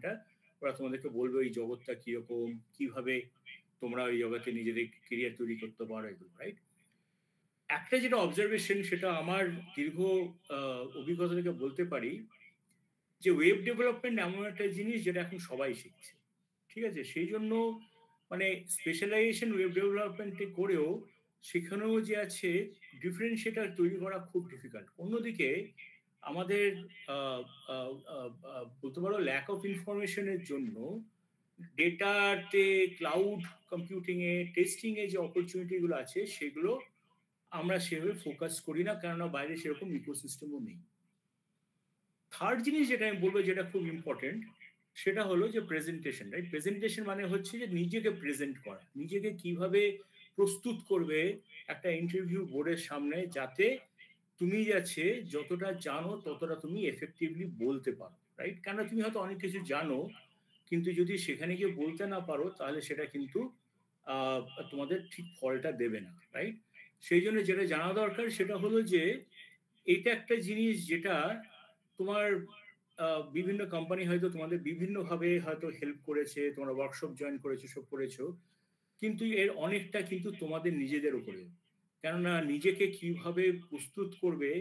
সময়টা ওরা তোমাদেরকে বলবে এই জগৎটা কিরকম, কিভাবে তোমরা ওই জগতে নিজেদের কেরিয়ার তৈরি করতে পারো, এগুলো, রাইট? একটা যেটা অবজারভেশন, সেটা আমার দীর্ঘ অভিজ্ঞতা থেকে বলতে পারি, যে ওয়েব ডেভেলপমেন্ট এমন একটা জিনিস যেটা এখন সবাই শিখছে, ঠিক আছে? সেই জন্য মানে স্পেশালাইজেশন ওয়েব ডেভেলপমেন্টে করেও সেখানেও যে আছে ডিফারেন্সিয়েটার তৈরি করা খুব ডিফিকাল্ট। অন্যদিকে আমাদের বলতে পারো ল্যাক অফ ইনফরমেশনের জন্য ডেটাতে, ক্লাউড কম্পিউটিং এ, টেস্টিং এ যে অপরচুনিটি গুলো আছে সেগুলো আমরা সেভাবে ফোকাস করি না, কেননা বাইরে সেরকম ইকোসিস্টেমও নেই। থার্ড জিনিস যেটা আমি বলবো যেটা খুব ইম্পর্টেন্ট, সেটা হলো যে প্রেজেন্টেশন, রাইট? প্রেজেন্টেশন মানে হচ্ছে যে নিজেকে প্রেজেন্ট করা, নিজেকে কিভাবে প্রস্তুত করবে একটা ইন্টারভিউ বোর্ডের সামনে, যাতে তুমি যাচ্ছে যতটা জানো ততটা তুমি এফেক্টিভলি বলতে পারো, রাইট? কেন তুমি হয়তো অনেক কিছু জানো, কিন্তু যদি সেখানে গিয়ে বলতে না পারো তাহলে সেটা কিন্তু তোমাদের ঠিক ফলটা দেবে না, রাইট? সেই জন্য যেটা জানা দরকার সেটা হলো যে এটা একটা জিনিস যেটা তোমার বিভিন্ন কোম্পানি হয়তো তোমাদের বিভিন্নভাবে হয়তো হেল্প করেছে, তোমরা ওয়ার্কশপ জয়েন করেছো, সব করেছো, কিন্তু এর অনেকটা কিন্তু তোমাদের নিজেদের উপরে। কেননা নিজেকে কিভাবে প্রস্তুত করবে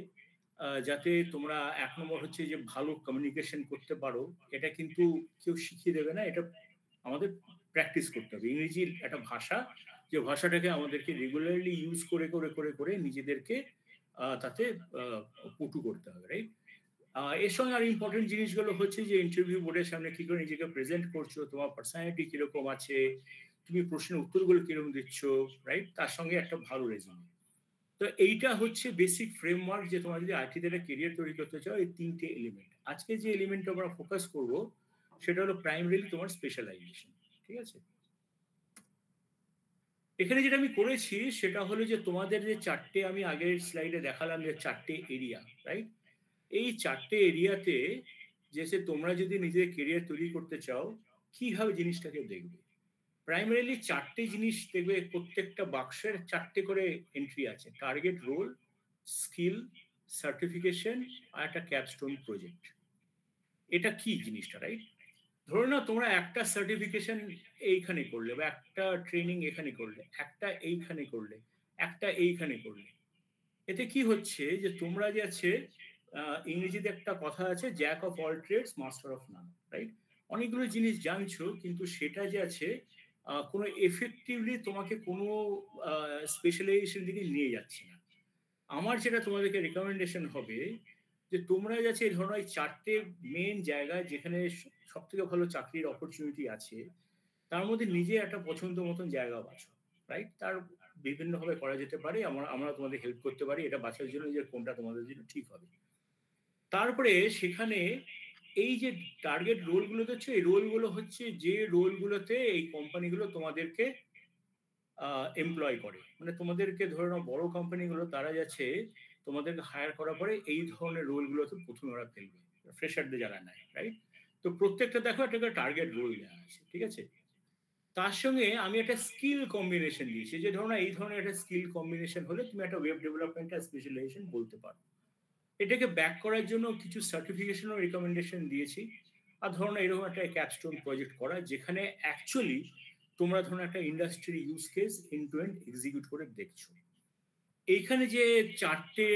যাতে তোমরা, এক নম্বর হচ্ছে যে ভালো কমিউনিকেশন করতে পারো, এটা কিন্তু কেউ শিখিয়ে দেবে না, এটা আমাদের প্র্যাকটিস করতে হবে। ইংরেজির একটা ভাষা, যে ভাষাটাকে আমাদেরকে রেগুলারলি ইউজ করে করে করে করে নিজেদেরকে তাতে পটু করতে হবে, রাইট? এর সঙ্গে আর ইম্পর্টেন্ট জিনিসগুলো হচ্ছে যে ইন্টারভিউ বোর্ডের সামনে কি করে নিজেকে প্রেজেন্ট করছো, তোমার পার্সোনালিটি কিরকম আছে, তুমি প্রশ্নের উত্তরগুলো কিরকম দিচ্ছ, রাইট? তার সঙ্গে একটা ভালো রেজিউমে। তো এইটা হচ্ছে বেসিক ফ্রেমওয়ার্ক, যে তোমার যদি আইটিতে একটা কেরিয়ার তৈরি করতে চাও, এই তিনটে এলিমেন্ট। আজকে যে এলিমেন্টটা আমরা ফোকাস করব সেটা হলো প্রাইমারিলি তোমার স্পেশালাইজেশন, ঠিক আছে? এখানে যেটা আমি করেছি সেটা হলো যে তোমাদের যে চারটে, আমি আগের স্লাইডে দেখালাম যে চারটে এরিয়া, রাইট? এই চারটে এরিয়াতে যে তোমরা যদি নিজের কেরিয়ার তৈরি করতে চাও, কিভাবে জিনিসটাকে দেখবে। প্রাইমারিলি চারটে জিনিস দেখবে, প্রত্যেকটা বাক্সের চারটে করে এন্ট্রি আছে: টার্গেট, রোল, স্কিল, সার্টিফিকেশন, আর একটা ক্যাপস্টোন প্রজেক্ট। এটা কি জিনিসটা, রাইট? ধরো না, তোমরা একটা সার্টিফিকেশন এইখানে করলে, বা একটা ট্রেনিং এখানে করলে, একটা এইখানে করলে, একটা এইখানে করলে, এতে কি হচ্ছে যে তোমরা যে আছে, ইংরেজিতে একটা কথা আছে, jack of all trades master of none, right? অনেকগুলো জিনিস জানছো, কিন্তু সেটা যে আছে কোনো এফেক্টিভলি তোমাকে কোনো স্পেশালাইজেশন দিকে নিয়ে যাচ্ছে না। আমার যেটা তোমাদেরকে রেকমেন্ডেশন হবে, যে তোমরা যাচ্ছে এই ধরনের চারটে মেন জায়গা যেখানে সব থেকে ভালো চাকরির অপরচুনিটি আছে, তার মধ্যে নিজে একটা পছন্দ মতন জায়গা বাছো, রাইট? তার বিভিন্নভাবে করা যেতে পারে, আমরা তোমাদের হেল্প করতে পারি এটা বাছার জন্য, যে কোনটা তোমাদের জন্য ঠিক হবে। তারপরে সেখানে এই যে টার্গেট রোলগুলো হচ্ছে, এই রোলগুলো হচ্ছে যে রোলগুলোতে এই কোম্পানিগুলো তোমাদেরকে এমপ্লয় করে। মানে তোমাদেরকে ধরে নাও বড় কোম্পানিগুলো, তারা যাচ্ছে তোমাদেরকে হায়ার করার পরে এই ধরনের রোলগুলোতে প্রথমে ওরা ফেলবে, ফ্রেশারদের যারা নেয়, রাইট? তো প্রত্যেকটা দেখো একটা টার্গেট রোল দেওয়া আছে, ঠিক আছে? তার সঙ্গে আমি একটা স্কিল কম্বিনেশন দিয়েছি, যে ধরো না এই ধরনের একটা স্কিল কম্বিনেশন হলে তুমি একটা ওয়েব ডেভেলপমেন্টের স্পেশালাইজেশন বলতে পারো। এটাকে ব্যাক করার জন্য কিছু সার্টিফিকেশন ও রিকমেন্ডেশন দিয়েছি। আর ধরো না এরকম একটা ক্যাপস্টোন প্রজেক্ট করা, যেখানে অ্যাকচুয়ালি তোমরা ধরো একটা industry use case end to end execute করে দেখছো। এইখানে যে চারটে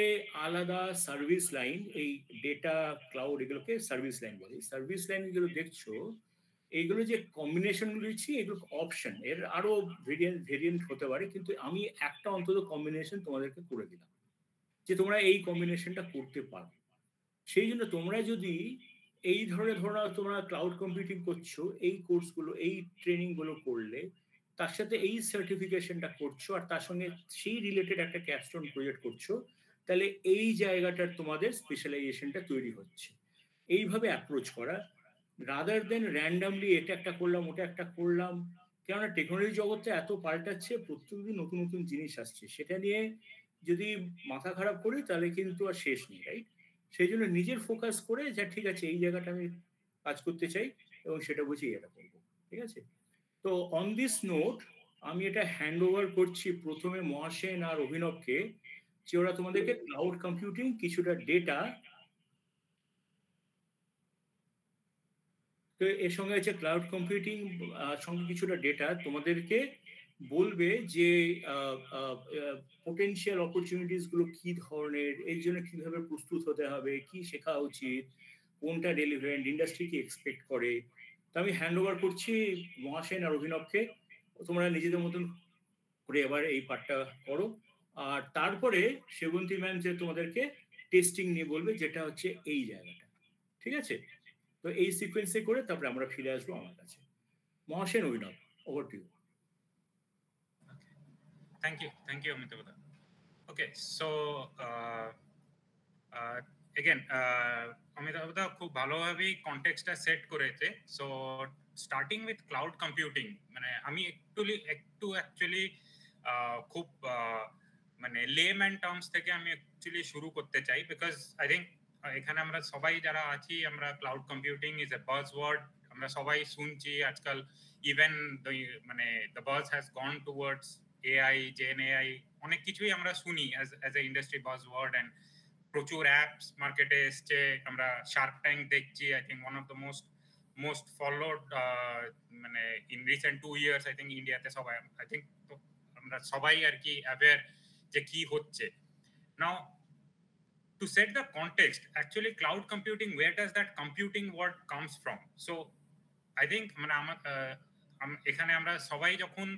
আলাদা সার্ভিস লাইন, এই ডেটা, ক্লাউড, এগুলোকে সার্ভিস লাইন বলে। সার্ভিস লাইন গুলো দেখছো, এইগুলো যে কম্বিনেশন দিচ্ছি, এগুলো অপশন, এর আরো ভেরিয়েন্ট হতে পারে, কিন্তু আমি একটা অন্তত কম্বিনেশন তোমাদেরকে করে দিলাম, যে তোমরা এই কম্বিনেশনটা করতে পারো। সেই জন্য তোমরা যদি এই ধরনের, ধরো তোমরা ক্লাউড কম্পিউটিং করছো, এই কোর্সগুলো, এই ট্রেনিং গুলো করলে, তার সাথে এই সার্টিফিকেশনটা করছো, আর তার সঙ্গে সেই রিলেটেড একটা ক্যাপস্টোন প্রজেক্ট করছো, তাহলে এই জায়গাটার তোমাদের স্পেশালাইজেশনটা তৈরি হচ্ছে। এইভাবে অ্যাপ্রোচ করা, রাদার দেন র্যান্ডামলি এটা একটা করলাম, ওটা একটা করলাম। কেননা টেকনোলজি জগৎটা এত পাল্টাচ্ছে, প্রত্যেকদিন নতুন নতুন জিনিস আসছে, সেটা নিয়ে যদি মাথা খারাপ করি তাহলে কিন্তু আর শেষ নেই, রাইট? সেই জন্য নিজের ফোকাস করে, যা ঠিক আছে এই জায়গাটা আমি কাজ করতে চাই এবং সেটা বুঝেই এটা করবো, ঠিক আছে? তো অন দিস নোট আমি এটা হ্যান্ড ওভার করছি প্রথমে মহাসেন আর অভিনবকে, যে ওরা তোমাদেরকে ক্লাউড কম্পিউটিং, কিছুটা ডেটা, তো এর সঙ্গে আছে ক্লাউড কম্পিউটিং সঙ্গে কিছুটা ডেটা তোমাদেরকে বলবে যে পোটেনশিয়াল অপরচুনিটিস গুলো কি ধরনের, এর জন্য কিভাবে প্রস্তুত হতে হবে, কি শেখা উচিত, কোনটা রেলিভেন্ট, ইন্ডাস্ট্রি কি এক্সপেক্ট করে। তো আমি হ্যান্ড ওভার করছি মহাসেন আর অভিনবকে, তোমরা নিজেদের মতন করে এবার এই পার্টটা করো। আর তারপরে সেবন্তী ম্যাম যে তোমাদেরকে টেস্টিং নিয়ে বলবে, যেটা হচ্ছে এই জায়গাটা। ঠিক আছে? তো এই সিকোয়েন্সে করে তারপরে আমরা ফিরে আসবো আমার কাছে। Mahasen, Abhinav, over to you. Thank you, Amitabh. Okay, so again, Amitabh খুব ভালোভাবেই কনটেক্সটটা সেট করেছে। So starting with cloud computing, মানে আমি একটু অ্যাকচুয়ালি খুব মানে লেম্যান টার্মস থেকে আমি অ্যাকচুয়ালি শুরু করতে চাই, বিকজ আই থিঙ্ক এখানে আমরা সবাই যারা আছি, আমরা cloud computing is a buzzword, আমরা সবাই শুনছি আজকাল। ইভেন মানে the buzz has gone towards AI, gen AI, অনেক কিছুই আমরা শুনি as a industry buzzword. And প্রচুর অ্যাপস মার্কেটে এসছে, আমরা শার্ক ট্যাঙ্ক দেখছি, I think one of the most followed মানে in recent 2 years I think ইন্ডিয়াতে সবাই, আই থিঙ্ক আমরা সবাই আর কি অ্যাওয়্যার যে কি হচ্ছে। নাও to set the context, actually cloud computing, where does that computing word comes from? So I think মানে আমার এখানে আমরা সবাই যখন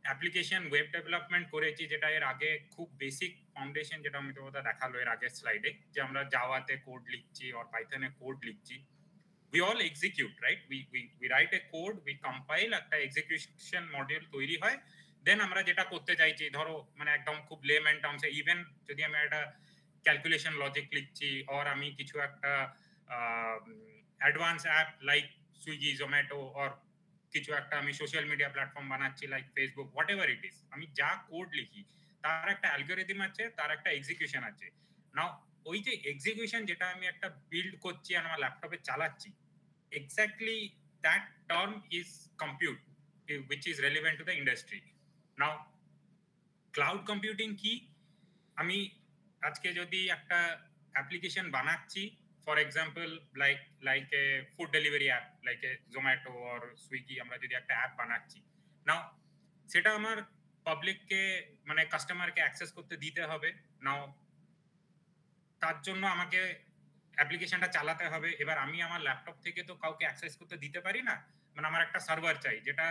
অ্যাপ্লিকেশন ওয়েব ডেভেলপমেন্ট করেছি, যেটা এর আগে খুব বেসিক ফাউন্ডেশন, যেটা আমি তোমাদের দেখালো এর আগের স্লাইডে, যে আমরা জাভাতে কোড লিখছি আর পাইথনে কোড লিখছি, we all execute, right? We write a code, we compile, একটা এক্সিকিউশন মডিউল তৈরি হয়, দেন আমরা যেটা করতে চাইছি, ধরো মানে একদম খুব লেম্যান টার্মসে, ইভেন যদি আমি একটা ক্যালকুলেশন লজিক লিখছি, আর আমি কিছু একটা advance app like Swiggy, Zomato, আর কিছু একটা আমি সোশ্যাল মিডিয়া প্ল্যাটফর্ম বানাচ্ছি like Facebook, whatever it is, আমি যা কোড লিখি তার একটা অ্যালগরিদম আছে, তার একটা এক্সিকিউশন আছে। নাও ওই যে এক্সিকিউশন যেটা আমি একটা বিল্ড করছি আর আমার ল্যাপটপে চালাচ্ছি, exactly that term is compute, which is relevant to the industry. Now cloud computing কি, আমি আজকে যদি একটা অ্যাপ্লিকেশন বানাচ্ছি, for example like a food delivery app, like a Zomato or Swiggy, আমরা যদি একটা অ্যাপ বানাচ্ছি, নাও সেটা আমার পাবলিককে মানে কাস্টমারকে অ্যাক্সেস করতে দিতে হবে। নাও তার জন্য আমাকে অ্যাপ্লিকেশনটা চালাতে হবে। এবার আমি আমার ল্যাপটপ থেকে তো কাউকে অ্যাক্সেস করতে দিতে পারি না, মানে আমার একটা সার্ভার চাই যেটা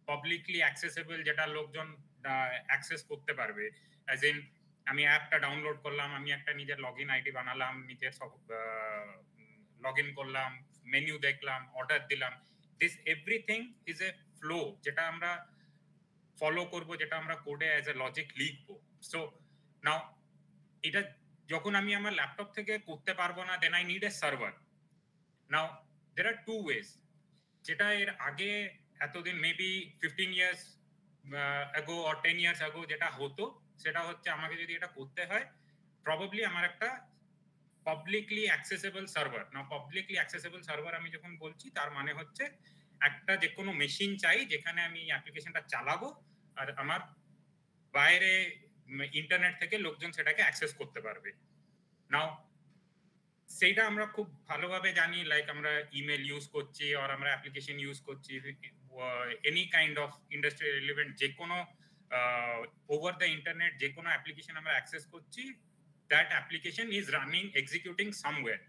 পাবলিকলি অ্যাক্সেসেবল, যেটা লোকজন অ্যাক্সেস করতে পারবে। অ্যাজ ইন আমি অ্যাপটা ডাউনলোড করলাম, আমি একটা নিজের লগইন আইডি বানালাম, নিজের সব লগইন করলাম, মেনু দেখলাম, অর্ডার দিলাম, this everything is a flow যেটা আমরা ফলো করব, যেটা আমরা কোডে অ্যাজ এ লজিক লিখবো। সো নাও এটা যখন আমি আমার ল্যাপটপ থেকে করতে পারবো না, then I need a server. Now there are two ways, যেটা এর আগে এতদিন maybe 15 years ago or 10 years ago যেটা হতো, সেটা হচ্ছে আমাকে যদি এটা করতে হয়, প্রবাবলি আমার একটা পাবলিকলি অ্যাক্সেসেবল সার্ভার। না, পাবলিকলি অ্যাক্সেসেবল সার্ভার আমি যখন বলছি, তার মানে হচ্ছে একটা যে কোনো মেশিন চাই যেখানে আমি অ্যাপ্লিকেশনটা চালাবো, আর আমার বাইরে ইন্টারনেট থেকে লোকজন সেটাকে অ্যাক্সেস করতে পারবে। নাও সেইটা আমরা খুব ভালোভাবে জানি, লাইক আমরা ইমেল ইউজ করছি, আর আমরা অ্যাপ্লিকেশন ইউজ করছি, any kind of industry relevant যে কোনো ওভার দ্য ইন্টারনেট যে কোনো অ্যাপ্লিকেশন আমরা অ্যাক্সেস করছি, that application is running, executing somewhere.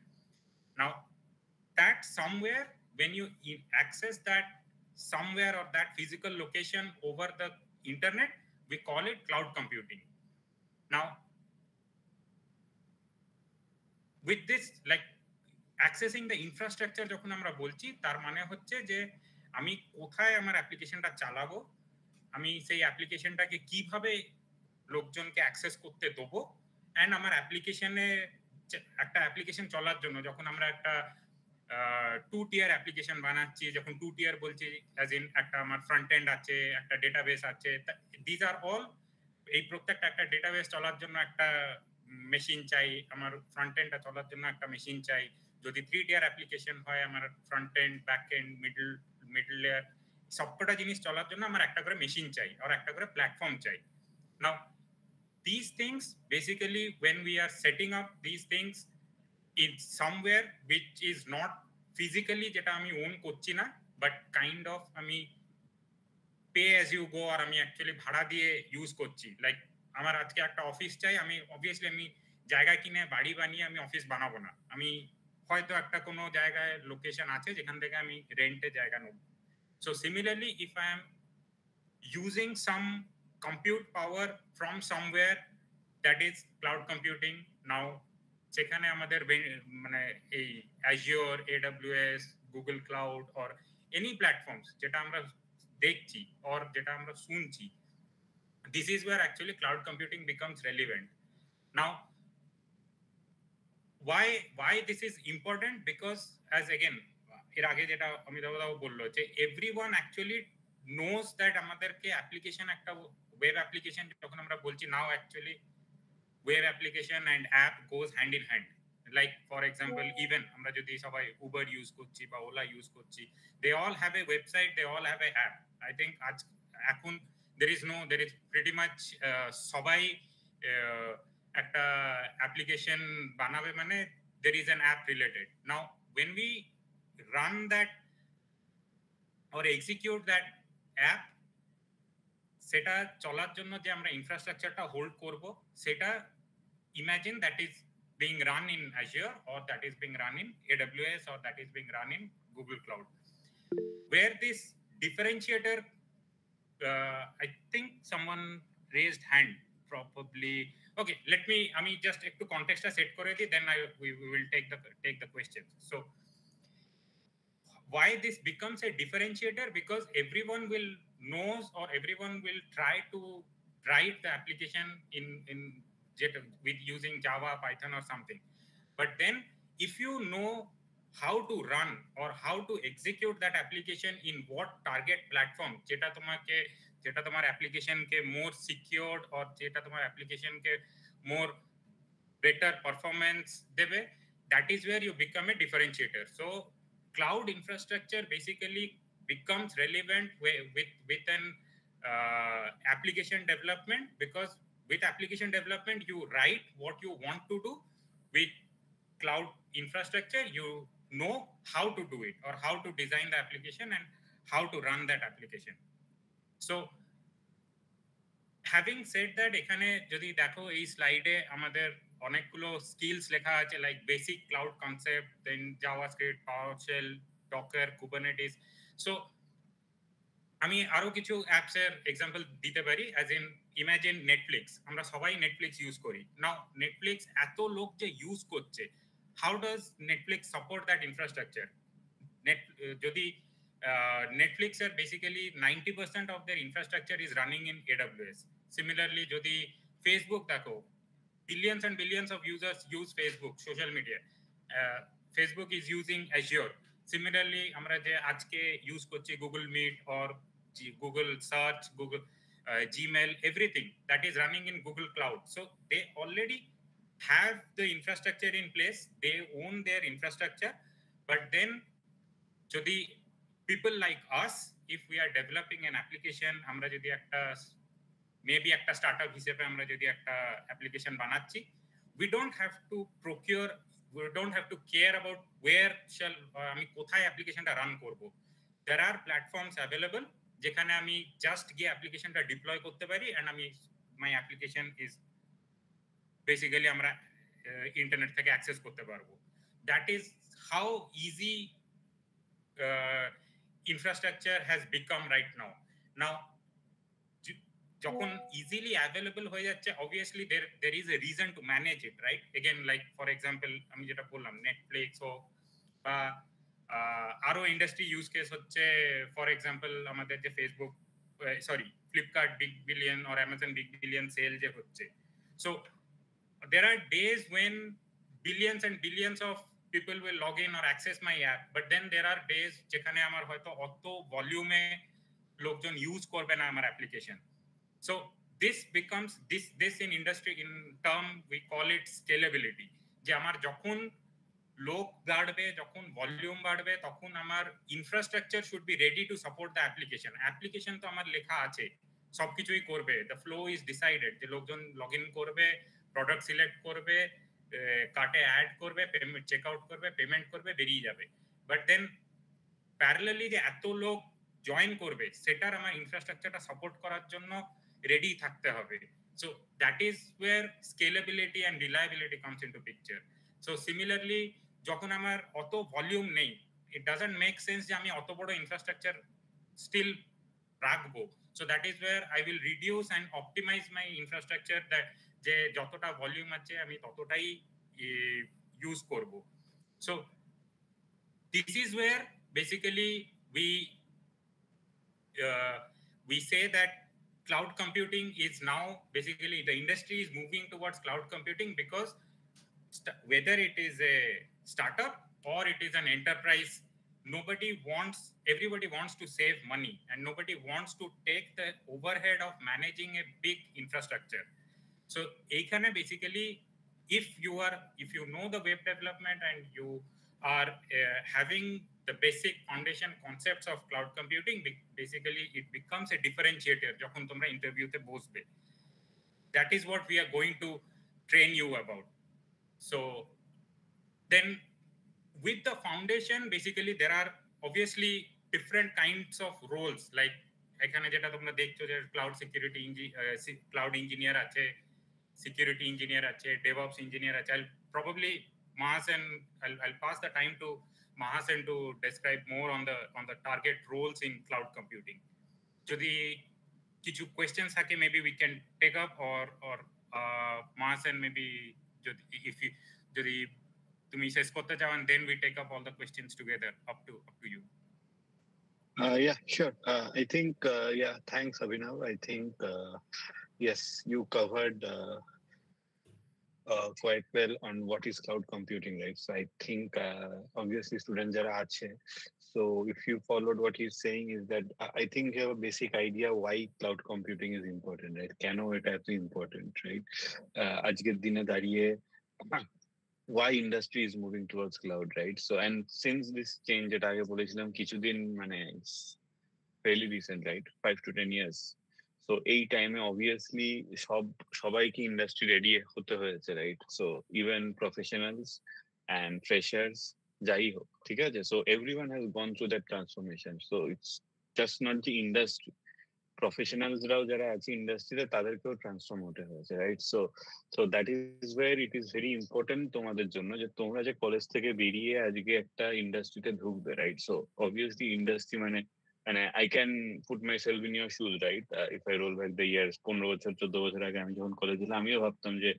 Now that somewhere, when you access that somewhere or that physical location over the internet, we call it cloud computing. Now with this, like accessing the infrastructure যখন আমরা বলছি, তার মানে হচ্ছে যে আমি কোথায় আমার অ্যাপ্লিকেশনটা চালাবো, আমি সেই অ্যাপ্লিকেশনটাকে কিভাবে লোকজনকে অ্যাক্সেস করতে দেবো, অ্যান্ড আমার অ্যাপ্লিকেশনে একটা অ্যাপ্লিকেশন চলার জন্য যখন আমরা একটা 2 tier অ্যাপ্লিকেশন বানাচ্ছি, যখন 2 tier বলছি অ্যাজ ইন একটা আমার ফ্রন্ট এন্ড আছে, একটা ডেটাবেস আছে, দিস আর অল, এই প্রত্যেকটা একটা ডেটাবেস চলার জন্য একটা মেশিন চাই, আমার ফ্রন্ট এন্ডটা চলার জন্য একটা মেশিন চাই। যদি 3 tier অ্যাপ্লিকেশন হয়, আমার front end, back end, middle layer, সবকটা জিনিস চলার জন্য আমার একটা করে মেশিন চাই আর একটা করে প্ল্যাটফর্ম চাই। নাও these things basically, when we are setting up these things in somewhere which is not physically যেটা আমি ওন করছি না, বাট কাইন্ড অফ আমি পে অ্যাজ ইউ গো, আর আমি অ্যাকচুয়ালি ভাড়া দিয়ে ইউজ করছি। লাইক আমার আজকে একটা অফিস চাই, আমি অবভিয়াসলি আমি জায়গা কিনে বাড়ি বানিয়ে আমি অফিস বানাবো না, আমি হয়তো একটা কোনো জায়গায় লোকেশন আছে যেখান থেকে আমি রেন্টে জায়গা নেব। So similarly if I am using some compute power from somewhere, that is cloud computing. Now সেখানে আমাদের মানে এই Azure, AWS, Google Cloud or any platforms যেটা আমরা দেখছি or যেটা আমরা শুনছি, this is where actually cloud computing becomes relevant. Now why this is important? Because as again এর আগে যেটা অমিতাভ দাও বললো যে everyone actually knows that আমাদেরকে অ্যাপ্লিকেশন একটা ওয়েব অ্যাপ্লিকেশন যখন আমরা বলছি, now actually web application and app goes hand in hand. Like for example even আমরা যদি সবাই উবার ইউজ করছি বা ওলা ইউজ করছি, they all have a website, they all have a app. I think এখন দের ইজ প্রিটি মাচ সবাই একটা application বানাবে মানে there is an app related. Now when we run that or execute that app, সেটা চলার জন্য যে আমরা ইনফ্রাস্ট্রাকচারটা হোল্ড করব, সেটা imagine that is being run in Azure or that is being run in AWS or that is being run in Google Cloud. Where this differentiator, I think someone raised hand probably. Okay, let me আমি just একটু কনটেক্সটটা set করে দিই, then we will take the questions. So why this becomes a differentiator? Because everyone will knows or everyone will try to write the application in with using Java, Python or something. But then if you know how to run or how to execute that application in what target platform, যেটা তোমার application K more secured or যেটা তোমার application কে more better performance দেবে, that is where you become a differentiator. So cloud infrastructure basically becomes relevant with an application development, because with application development you write what you want to do. With cloud infrastructure you know how to do it or how to design the application and how to run that application. So having said that, এখানে যদি দেখো এই স্লাইডে আমাদের অনেকগুলো skills লেখা আছে, like basic cloud concept, then JavaScript, PowerShell, Docker, Kubernetes. So আমি আরো কিছু অ্যাপস এর এক্সাম্পল দিতে পারি। অ্যাজ ইন ইমাজিন নেটফ্লিক্স, আমরা সবাই নেটফ্লিক্স ইউজ করি। নাও নেটফ্লিক্স এত লোক যে ইউজ করছে, how does Netflix support that infrastructure? যদি Netflix are basically 90% of their infrastructure is running in AWS. Similarly, যদি Facebook দেখো, billions and billions of users use Facebook, social media. Facebook is using Azure. Similarly, আমরা যে আজকে use করছি Google Meet or Google Search, Google Gmail, everything that is running in Google Cloud. So they already have the infrastructure in place. They own their infrastructure. But then যদি people like us, if we are developing an application, আমরা যদি একটা maybe একটা startup হিসেবে আমরা যদি একটা application বানাচ্ছি, we don't have to procure, we don't have to care about where shall আমি কোথায় অ্যাপ্লিকেশনটা রান করব। There are platforms available যেখানে আমি just গিয়ে অ্যাপ্লিকেশনটা ডিপ্লয় করতে পারি and আমি my application is basically আমরা ইন্টারনেট থেকে অ্যাক্সেস করতে পারবো। That is how easy infrastructure has become right now. Now যখন easily available হয়ে যাচ্ছে, obviously there is a reason to manage it, right? Again, like for example আমি যেটা বললাম নেটফ্লিক্স হোক বা আরো ইন্ডাস্ট্রি ইউজ কেস হচ্ছে, ফর এক্সাম্পল আমাদের যে Facebook Flipkart big billion or Amazon big billion sale যে হচ্ছে। So there are days when billions and billions of people will log in or access my app, but then there are days যেখানে আমার হয়তো অত ভলিউমে লোকজন use করবে না আমার application. So this becomes this in industry in term we call it scalability, যে আমার যখন লোক বাড়বে, যখন ভলিউম বাড়বে, তখন আমার infrastructure should be ready to support the application. Application তো আমার লেখা আছে, সবকিছুই করবে, দ্য ফ্লো ইজ ডিসাইডেড, যে লোকজন লগ ইন করবে, প্রোডাক্ট সিলেক্ট করবে, কার্টে অ্যাড করবে, পেমেন্ট চেক আউট করবে, পেমেন্ট করবে, বেরিয়ে যাবে। বাট দেন প্যারালালি যে এত লোক জয়েন করবে সেটার আমার ইনফ্রাস্ট্রাকচারটা সাপোর্ট করার জন্য রেডি থাকতে হবে। So that is wire scalability and reliability comes into picture. So similarly যখন আমার অত ভলিউম নেই, ইট ডাজন্ট মেক সেন্স যে আমি অত বড় ইনফ্রাস্ট্রাকচার স্টিল রাখবো। So that is where I will reduce and optimise my infrastructure, that যে যতটা ভলিউম আছে আমি ততটাই ইউজ করব। So this is where basically we say that cloud computing is now basically the industry is moving towards cloud computing, because whether it is a startup or it is an enterprise, everybody wants to save money and nobody wants to take the overhead of managing a big infrastructure. So ekhane basically if you know the web development and you are having the basic foundation concepts of cloud computing, basically it becomes a differentiator jokhon tomra interview te bosbe. That is what we are going to train you about. So then with the foundation, basically there are obviously different kinds of roles, like এখানে যেটা তোমরা দেখছো যে cloud security cloud engineer আছে, security engineer ache, DevOps engineer ache. I'll probably I'll pass the time to Mahasen to describe more on the target roles in cloud computing. Jodi kichu questions thake maybe we can take up, or Mahasen maybe if you jodi tumi shesh korte chao, and then we take up all the questions together up to you. Yeah, sure. I think yeah, thanks Abhinav. I think yes, you covered quite well on what is cloud computing, right? So I think obviously students jara ache, so if you followed what he's saying is that I think you have a basic idea why cloud computing is important, right? Keno eta eto important, right? Ajker dine dariye why industry is moving towards cloud, right? So and since this change eta age bolechhilam kichu din mane fairly recent, right? 5 to 10 years. So এই টাইমে obviously সবাইকে industry ready হতে হয়েছে, right? So even professionals and freshers যাই হোক, ঠিক আছে? So everyone has gone through that transformation. So it's just not the industry, প্রফেশনালসরাও যারা আছে ইন্ডাস্ট্রিতে তাদেরকেও ট্রান্সফর্ম হতে হয়েছে, right? So so that is where it is very important তোমাদের জন্য যে তোমরা যে কলেজ থেকে বেরিয়ে আজকে একটা ইন্ডাস্ট্রিতে ঢুকবে, রাইট? সো অবভিয়াসলি ইন্ডাস্ট্রি মানে and I can put myself in your shoes, right? If I roll back the years, 15 বছর 14 বছর আগে আমি যখন কলেজে ছিলাম আমিও ভাবতাম যে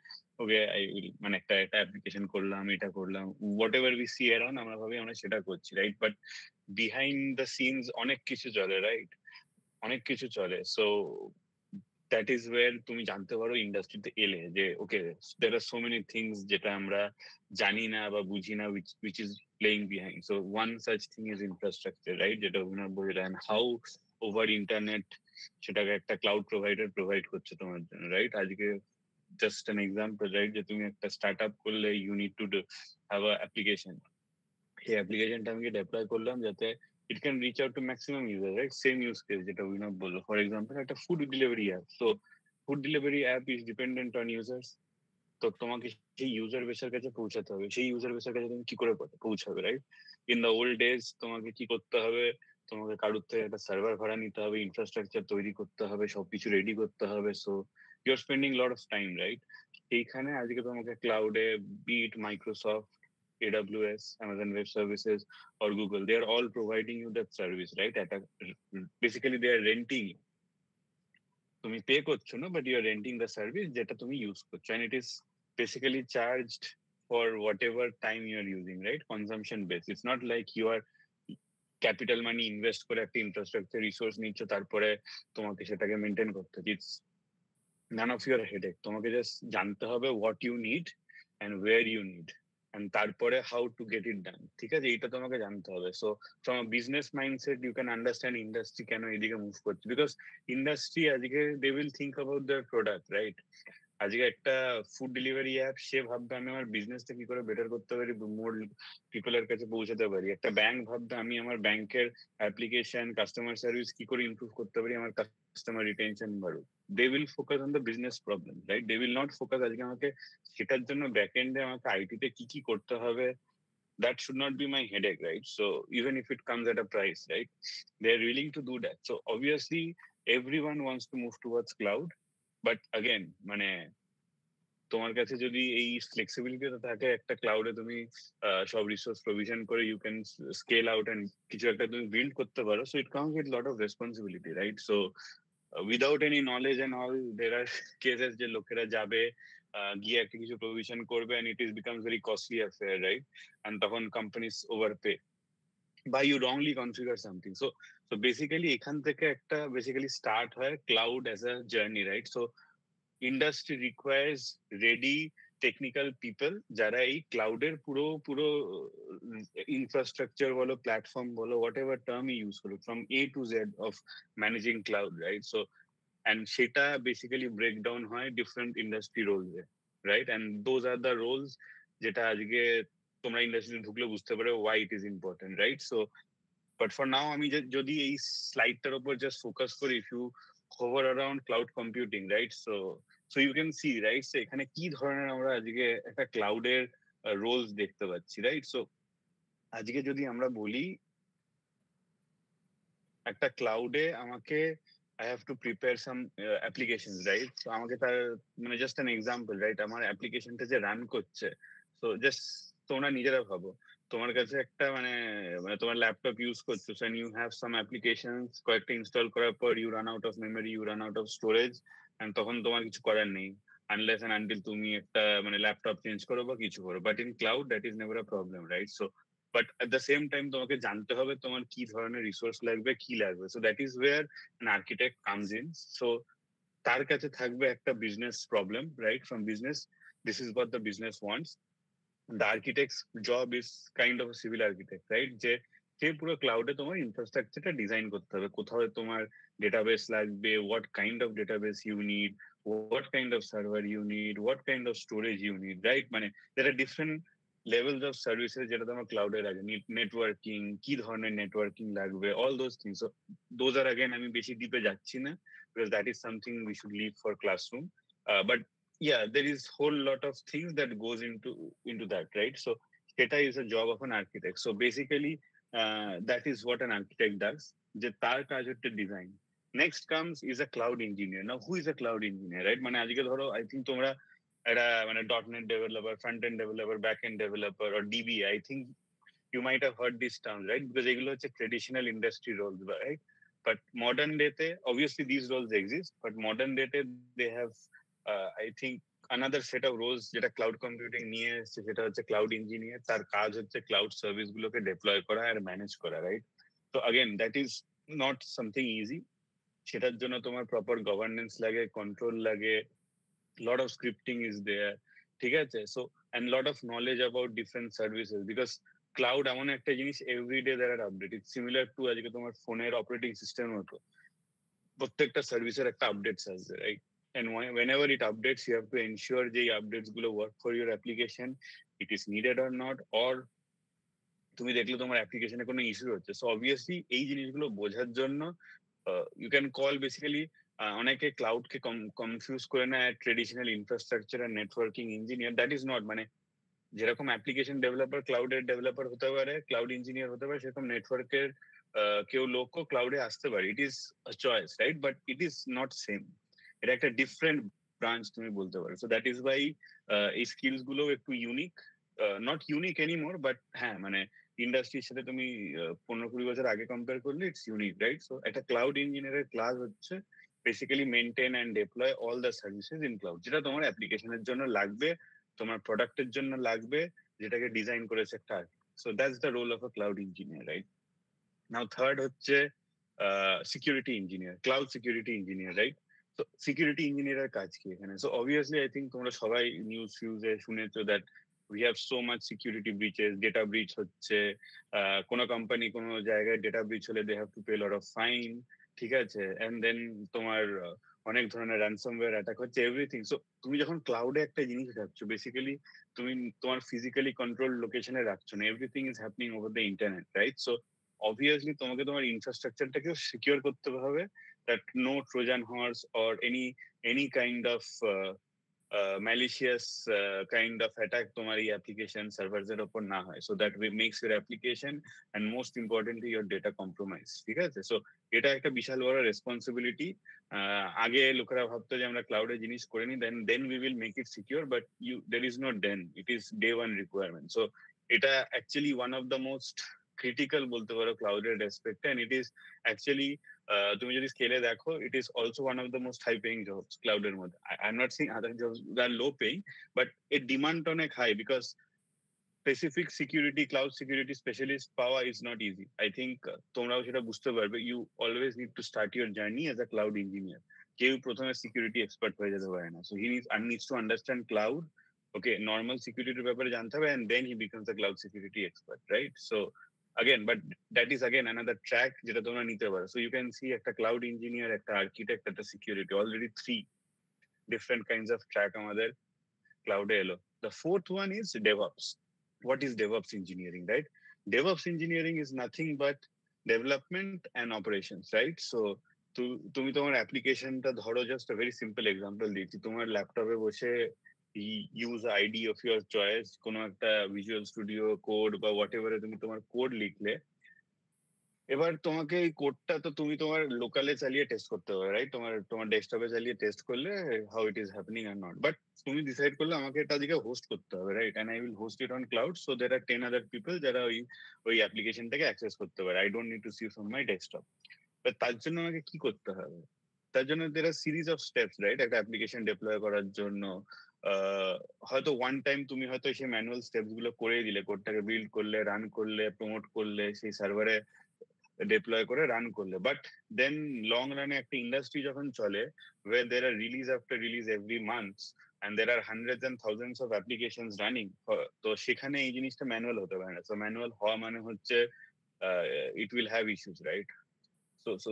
ওকে আই উইল মানে একটা অ্যাপ্লিকেশন করলাম, এটা করলাম, whatever we see around আমরা ভাবি আমরা সেটা করছি, right? But behind the scenes অনেক কিছু চলে, রাইট? অনেক কিছু চলে। সো দ্যাট ইজ ওয়্যার তুমি জানতে পারো ইন্ডাস্ট্রিতে এলে যে ওকে দেয়ার আর সো মেনি থিংস যেটা আমরা জানি না বা বুঝি না, which is playing behind. So one such thing is infrastructure, right? যেটা অভিনব বললেন, and how over internet সেটাকে একটা ক্লাউড প্রোভাইডার প্রোভাইড করছে তোমার জন্য, রাইট? আজকে জাস্ট an example, right? যে তুমি একটা স্টার্ট আপ করলে you need to have a application. এই অ্যাপ্লিকেশনটা আমি ডেপ্লয় করলাম যাতে it can reach out to maximum users, right? Same use case যেটা অভিনব বললো, ফর এক্সাম্পল একটা food delivery app. So food delivery app is dependent on users. তো তোমাকে সেই ইউজার বেসের কাছে পৌঁছাতে হবে, সেই ইউজার বেসের কাছে তুমি কি করে পৌঁছাবে, right? In the old days তোমাকে কি করতে হবে, তোমাকে কারোর থেকে একটা সার্ভার ভাড়া নিতে হবে, ইনফ্রাস্ট্রাকচার তৈরি করতে হবে, সবকিছু রেডি করতে হবে। So you are spending lot of time, right? এইখানে আজকে তোমাকে ক্লাউডে be it Microsoft, AWS, Amazon Web Services, or Google, they are all providing you that service, right? Basically, they are renting. তুমি পে করছো না, but you are renting the service যেটা তুমি use করছো, and it is basically charged for whatever time you are using, right? Consumption based. It's not like you are capital money invest করে একটা infrastructure resource নিচ্ছ তারপরে তোমাকে সেটাকে maintain করতে হবে। It's none of your headache. তোমাকে জাস্ট জানতে হবে what you need and where you need, and তারপরে how to get it done, ঠিক আছে? এটা তোমাকে জানতে হবে। So from a business mindset you can understand industry কেন এদিকে মুভ করছে, because industry আজকে they will think about their product, right? আজকে একটা ফুড ডেলিভারি অ্যাপ সে ভাববে আমি আমার বিজনেসটা কি করে বেটার করতে পারি, মোর পিপলের কাছে পৌঁছাতে পারি। একটা ব্যাংক ভাববে আমি আমার ব্যাংকের অ্যাপ্লিকেশন কাস্টমার সার্ভিস কি করে ইমপ্রুভ করতে পারি, আমার কাস্টমার রিটেনশন বাড়ুক। They will focus on the business problem, right? They will not focus আজকে আমাকে সেটার জন্য ব্যাক এন্ডে আমাকে আইটিতে কি কি করতে হবে, that should not be my headache, right? So even if it comes at a price, right, they're willing to do that. So obviously everyone wants to move towards cloud, but again মানে তোমার কাছে যদি এই ফ্লেক্সিবিলিটিটা থাকে একটা ক্লাউডে তুমি সব রিসোর্স প্রভিশন করে you can scale out and কিছু একটা তুমি বিল্ড করতে পারো, so it comes with lot of responsibility, right? So without any knowledge and all there are cases যে লোকেরা যাবে গিয়ে একটা কিছু প্রভিশন করবে and it is becomes very costly affair, right? And তখন কোম্পানিজ ওভারপে বা you wrongly configure something. So basically এখান থেকে একটা বেসিক্যালি স্টার্ট হয় cloud as a journey, right? So industry requires ready technical people যারা এই ক্লাউডের পুরো পুরো ইনফ্রাস্ট্রাকচার বলো, প্ল্যাটফর্ম বলো, হোয়াট এভার টার্ম ইউজ করো, from A to Z of managing cloud, right? So and সেটা বেসিক্যালি ব্রেকডাউন হয় ডিফারেন্ট ইন্ডাস্ট্রি রোলসে, right? And those are the roles যেটা আজকে তোমরা ইন্ডাস্ট্রিতে ঢুকলে বুঝতে পারো why it is important, right? So but for now আমি যদি এই স্লাইডটার উপর জাস্ট ফোকাস করি, if you hover around cloud computing, right? So you can see, right, so এখানে কি ধরনের আমরা আজকে একটা ক্লাউডের রোলস দেখতে পাচ্ছি, রাইট? সো আজকে যদি আমরা বলি একটা ক্লাউডে আমাকে I have to prepare some applications, right? So আমাকে তার মানে জাস্ট an example, right? আমার অ্যাপ্লিকেশনটা যে রান করছে, সো জাস্ট তোমরা নিজেরা ভাবো তোমার কাছে একটা মানে মানে তোমার ল্যাপটপ ইউজ করছো, and you have some applications কয়েকটা ইনস্টল করার পর you run out of memory, you run out of storage, and তখন তোমার কিছু করার নেই unless and until তুমি একটা মানে ল্যাপটপ চেঞ্জ করো বা কিছু করো। But in cloud that is never a problem, right? So but at the same time তোমাকে জানতে হবে তোমার কি ধরনের রিসোর্স লাগবে, কি লাগবে। So that is where an architect comes in. So তার কাছে থাকবে একটা business problem, right? From business, this is what the business wants. The architect's job is kind of a civil architect, right? যে সে পুরো ক্লাউডে তোমার ইনফ্রাস্ট্রাকচারটা ডিজাইন করতে হবে, কোথাও তোমার ডেটাবেস লাগবে, what kind of database you need, what kind of server you need, what kind of storage you need, right? মানে there are different levels of services যেটা তোমার ক্লাউডে লাগে, নেটওয়ার্কিং, কি ধরনের নেটওয়ার্কিং লাগবে, all those things. So those are again আমি বেশি ডিপে যাচ্ছি না because that is something we should leave for classroom. But yeah, there is whole lot of things that goes into that, right? So data is a job of an architect. So basically that is what an architect does, যে তার কাজ হচ্ছে design. Next comes is a cloud engineer. Now who is a cloud engineer, right? মানে আজকে ধরো I think তোমরা একটা মানে .NET developer, front end developer, back end developer or DBA, I think you might have heard these terms, right? Because এগুলো হচ্ছে traditional industry roles, right? But modern day obviously these roles exist, but modern day they have I think another set of roles যেটা cloud computing নিয়ে এসেছে, সেটা হচ্ছে cloud engineer. তার কাজ হচ্ছে ক্লাউড সার্ভিস গুলোকে ডিপ্লয় করা আর ম্যানেজ করা, রাইট? তো again that is not something easy. সেটার জন্য তোমার প্রপার গভর্নেন্স লাগে, কন্ট্রোল লাগে, lot of scripting is there, ঠিক আছে? So and lot of knowledge about different services, because cloud এমন একটা জিনিস everyday there are update. It's similar to আজকে তোমার ফোনের অপারেটিং সিস্টেম মতো, প্রত্যেকটা সার্ভিসের একটা আপডেটস আসবে, right? And whenever it updates, you have to ensure the updates গুলো work for your application, it is needed or not, or তুমি দেখলে তোমার অ্যাপ্লিকেশনে কোনো ইস্যু হচ্ছে। সো অবভিয়াসলি এই জিনিসগুলো বোঝার জন্য ইউ ক্যান কল বেসিক্যালি অনেকে ক্লাউডকে কনফিউজ করে নেয় ট্রেডিশনাল ইনফ্রাস্ট্রাকচার আর networking engineer. That is not, মানে যেরকম অ্যাপ্লিকেশন ডেভেলপার ক্লাউডের ডেভেলপার হতে পারে, ক্লাউড ইঞ্জিনিয়ার হতে পারে, সেরকম নেটওয়ার্কের কেউ লোকও ক্লাউডে আসতে পারে। It is a choice, right? But it is not same, এটা একটা ডিফারেন্ট ব্রাঞ্চ তুমি বলতে পারো। সো দ্যাট ইজ ওয়াই এই স্কিলস গুলো একটু unique, not unique anymore, but হ্যাঁ মানে ইন্ডাস্ট্রির সাথে তুমি 15-20 বছর আগে কম্পেয়ার করলে ইটস ইউনিক, রাইট? সো একটা ক্লাউড ইঞ্জিনিয়ারের ক্লাস হচ্ছে basically maintain and deploy all the services in cloud, যেটা তোমার অ্যাপ্লিকেশনের জন্য লাগবে, তোমার প্রোডাক্টের জন্য লাগবে, যেটাকে ডিজাইন করেছে একটা। So that's the role of a cloud engineer, right? Now third হচ্ছে security engineer, cloud security engineer, right? তো সিকিউরিটি ইঞ্জিনিয়ারের কাজ কি এখানে? সো অবভিয়াসলি আই থিঙ্ক তোমরা সবাই নিউজ ফিউজে শুনেছো that we have so much security breaches, data breach হচ্ছে, কোনো কোম্পানি কোনো জায়গায় ডেটা ব্রিচ হলে they have to pay a lot of fine, ঠিক আছে? and then তোমার অনেক ধরনের ransomware অ্যাটাক হচ্ছে, এভরিথিং। সো তুমি যখন ক্লাউডে একটা জিনিস রাখছো, বেসিক্যালি তুমি তোমার ফিজিক্যালি কন্ট্রোল লোকেশনে রাখছো না, everything is happening over the internet, right? So obviously তোমাকে তোমার ইনফ্রাস্ট্রাকচারটাকেও সিকিউর করতে হবে, that no Trojan horse or any kind of malicious kind of attack তোমার এই application servers এর উপর না হয়, so that makes your application and most importantly your data compromise, ঠিক আছে? so এটা একটা বিশাল বড় রেসপন্সিবিলিটি। আগে লোকেরা ভাবতো যে আমরা ক্লাউডে জিনিস করে নি, then we will make it secure, but there is no then, it is day one requirement। so এটা actually one of the most critical বলতে পারো ক্লাউডের respect, and it is actually তুমি যদি স্কেলে দেখো, it is also one of the most high paying jobs ক্লাউডের মধ্যে। I'm not saying other jobs are low paying, but এর demand অনেক high, because specific security, cloud security specialist পাওয়া is not easy। I think তোমরাও সেটা বুঝতে পারবে, you always need to start your journey as a cloud engineer। কেউ প্রথমে security expert হয়ে যেতে পারে না, so he needs to understand cloud, okay, normal security ব্যাপারে জানতে হবে, and then he becomes a cloud security expert, right? so again, but that is again another track যেটা তোমরা নিতে পারো। so you can see একটা cloud engineer, একটা architect, একটা security, already 3 different kinds of track আমাদের cloud এ এলো। the fourth one is DevOps। what is DevOps engineering, right? DevOps engineering is nothing but development and operations, right? so তুমি তোমার অ্যাপ্লিকেশনটা ধরো, just a very simple example দিচ্ছি, তোমার ল্যাপটপে বসে use ID of your choice, কোনো একটা ভিজুয়াল স্টুডিও কোড বা হোয়াটএভার তুমি তোমার কোড লিখলে, এবার তোমাকে এই কোডটা তো তুমি তোমার লোকালে চালিয়ে টেস্ট করতে হবে, রাইট? তোমার ডেস্কটপে চালিয়ে টেস্ট করলে হাউ ইট ইজ হ্যাপেনিং আর নট, বাট তুমি ডিসাইড করলে আমাকে এটা দিকে হোস্ট করতে হবে, right? And I will host it on cloud, so there are 10 other people যারা ওই অ্যাপ্লিকেশনটাকে অ্যাক্সেস করতে পারে। I don't need to see from my desktop. But তার জন্য আমাকে কি করতে হবে? তার জন্য there are series of steps, right? একটা অ্যাপ্লিকেশন ডিপ্লয় করার জন্য হয়তো ওয়ান টাইম তুমি হয়তো সেই ম্যানুয়াল স্টেপস গুলো করে দিলে, কোডটাকে বিল্ড করলে, রান করলে, প্রমোট করলে, সেই সার্ভারে ডিপ্লয় করে রান করলে, বাট দেন লং রানে একটা ইন্ডাস্ট্রি যখন চলে, where there are release after release every month and there are hundreds and thousands of applications running, তো সেখানে এই জিনিসটা ম্যানুয়াল হতে পারে না। সো ম্যানুয়াল হওয়া মানে হচ্ছে it will have issues, right? so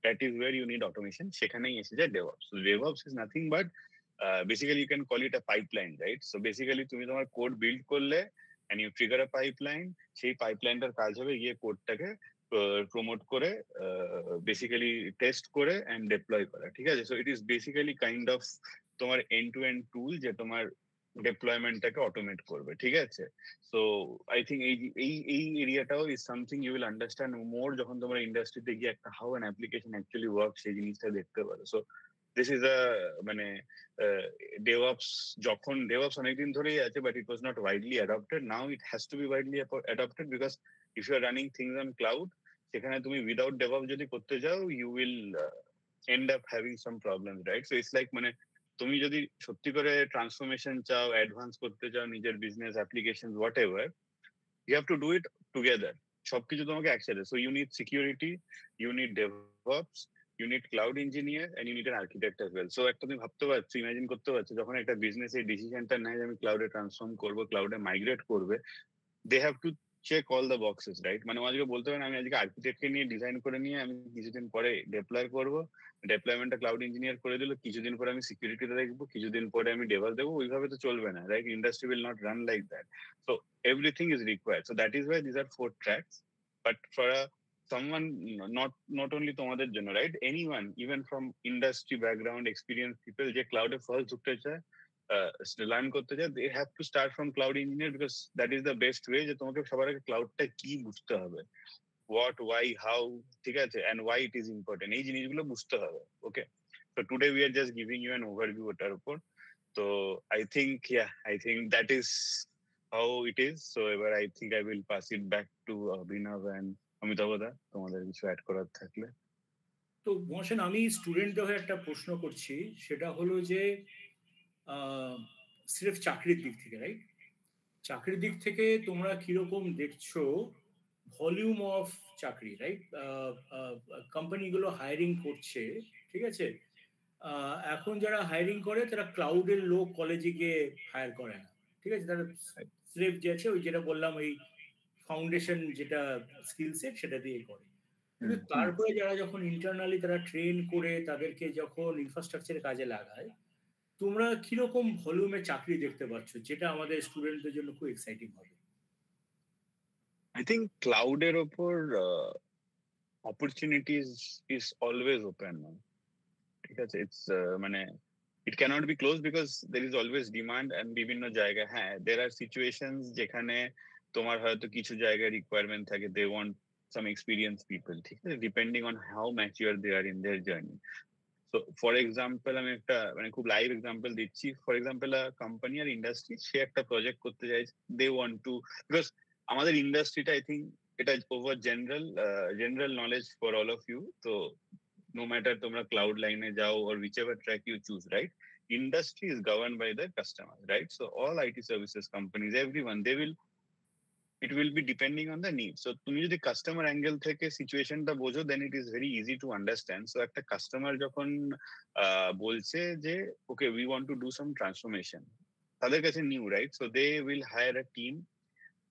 that is where you need automation, সেখানেই এসে যায় DevOps। so DevOps is nothing but basically you can call it a pipeline, right? so basically তুমি তোমার কোড বিল্ড করলে and you trigger a pipeline, সেই পাইপলাইনটার কাজ হবে গিয়ে কোডটাকে প্রমোট করে, বেসিক্যালি টেস্ট করে এন্ড ডিপ্লয় করা, ঠিক আছে? So it is basically kind of তোমার এন্ড টু এন্ড টুল যে তোমার ডিপ্লয়মেন্টটাকে অটোমেট করবে, ঠিক আছে? সো আই থিঙ্ক এই এরিয়াটাও is something you will understand more যখন তোমরা ইন্ডাস্ট্রিতে গিয়ে একটা how an application actually work সেই জিনিসটা দেখতে পারো। সো দিস ইজ আ মানে DevOps, যখন DevOps অনেকদিন ধরেই আছে, but it was not widely adopted. Now it has to be widely adopted, because if you are running things on cloud, সেখানে তুমি উইদাউট DevOps যদি করতে যাও, you will end up having some problems, right? so it's like মানে তুমি যদি সত্যি করে ট্রান্সফরমেশন চাও, অ্যাডভান্স করতে চাও নিজের business application whatever, you have to do it together, সবকিছু তোমাকে একসাথে। so you need security, you need DevOps, you need cloud engineer, and you need an architect as well। so একটা তুমি ভাবতে পারছো, ইমাজিন করতে পারছো, যখন একটা বিজনেস এই ডিসিশনটা নেয় যে আমি ক্লাউডে ট্রান্সফর্ম করবো, ক্লাউডে মাইগ্রেট করবে, they have to check all the boxes, right? মানে আজকে বলতে পারেন আমি আজকে আর্কিটেক্টকে নিয়ে ডিজাইন করে নিয়ে আমি কিছুদিন পরে ডিপ্লয় করব, ডিপ্লয়মেন্টটা ক্লাউড ইঞ্জিনিয়ার করে দিল, কিছুদিন পরে আমি সিকিউরিটিটা দেখবো, কিছুদিন পরে আমি ডেভেলপ দেবো, ওইভাবে তো চলবে না, right? Industry will not run like that. So everything is required. So that is why this are 4 tracks, but for someone not only তোমাদের জন্য, right? anyone even from industry background experienced people যে ক্লাউডে first ঢুকতে চায়, learn করতে চায়, they have to start from cloud engineer, because that is the best way যে তোমাকে সবার আগে ক্লাউডটা কি বুঝতে হবে, what, why, how, ঠিক আছে, and why it is important, এই জিনিসগুলো বুঝতে হবে। ওকে, so today we are just giving you an overview ওটার উপর। তো I think that is how it is। so এবার I think I will pass it back to Abhinav and Amitabh দা, তোমাদের কিছু অ্যাড করার থাকলে। তো মহাশন, আমি স্টুডেন্টদের হয়ে একটা প্রশ্ন করছি, সেটা হলো যে সির্ফ চাকরির দিক থেকে, রাইট? চাকরির দিক থেকে তোমরা কিরকম দেখছো ভলিউম অফ চাকরি, রাইট? কোম্পানিগুলো হায়ারিং করছে, ঠিক আছে? এখন যারা হায়ারিং করে তারা ক্লাউডের লোক কলেজে গিয়ে হায়ার করে না, ঠিক আছে? তারা স্রেফ যে আছে ওই যেটা বললাম ওই ফাউন্ডেশন যেটা স্কিল সেট সেটা দিয়ে করে। কিন্তু তারপরে যারা যখন ইন্টারনালি তারা ট্রেন করে তাদেরকে যখন ইনফ্রাস্ট্রাকচারের কাজে লাগায়, তোমরা কিরকম ভলিউমে চাকরি দেখতে পাচ্ছ, যেটা আমাদের স্টুডেন্টদের জন্য খুব এক্সাইটিং হবে? I think ক্লাউডের ওপর opportunities is always open, ঠিক আছে? It's মানে it cannot be closed because there is always demand and বিভিন্ন জায়গায় হ্যাঁ there are situations যেখানে তোমার হয়তো কিছু জায়গায় requirement থাকে they want some experienced people ঠিক আছে depending on how mature they are in their journey. So for example আমি একটা মানে খুব live example দিচ্ছি for example a company or industry সে একটা project করতে চাইছে they want to because আমাদের ইন্ডাস্ট্রিটা I think এটা over general knowledge for all of you so no matter তোমরা cloud line এ যাও or whichever track you choose right industry is governed by the customer right so all IT services companies everyone they will it will be depending on the need. So তুমি যদি customer angle থেকে situationটা বোঝো then it is very easy to understand. So একটা customer যখন বলছে যে okay we want to do some transformation তাদের কাছে new right so they will hire a team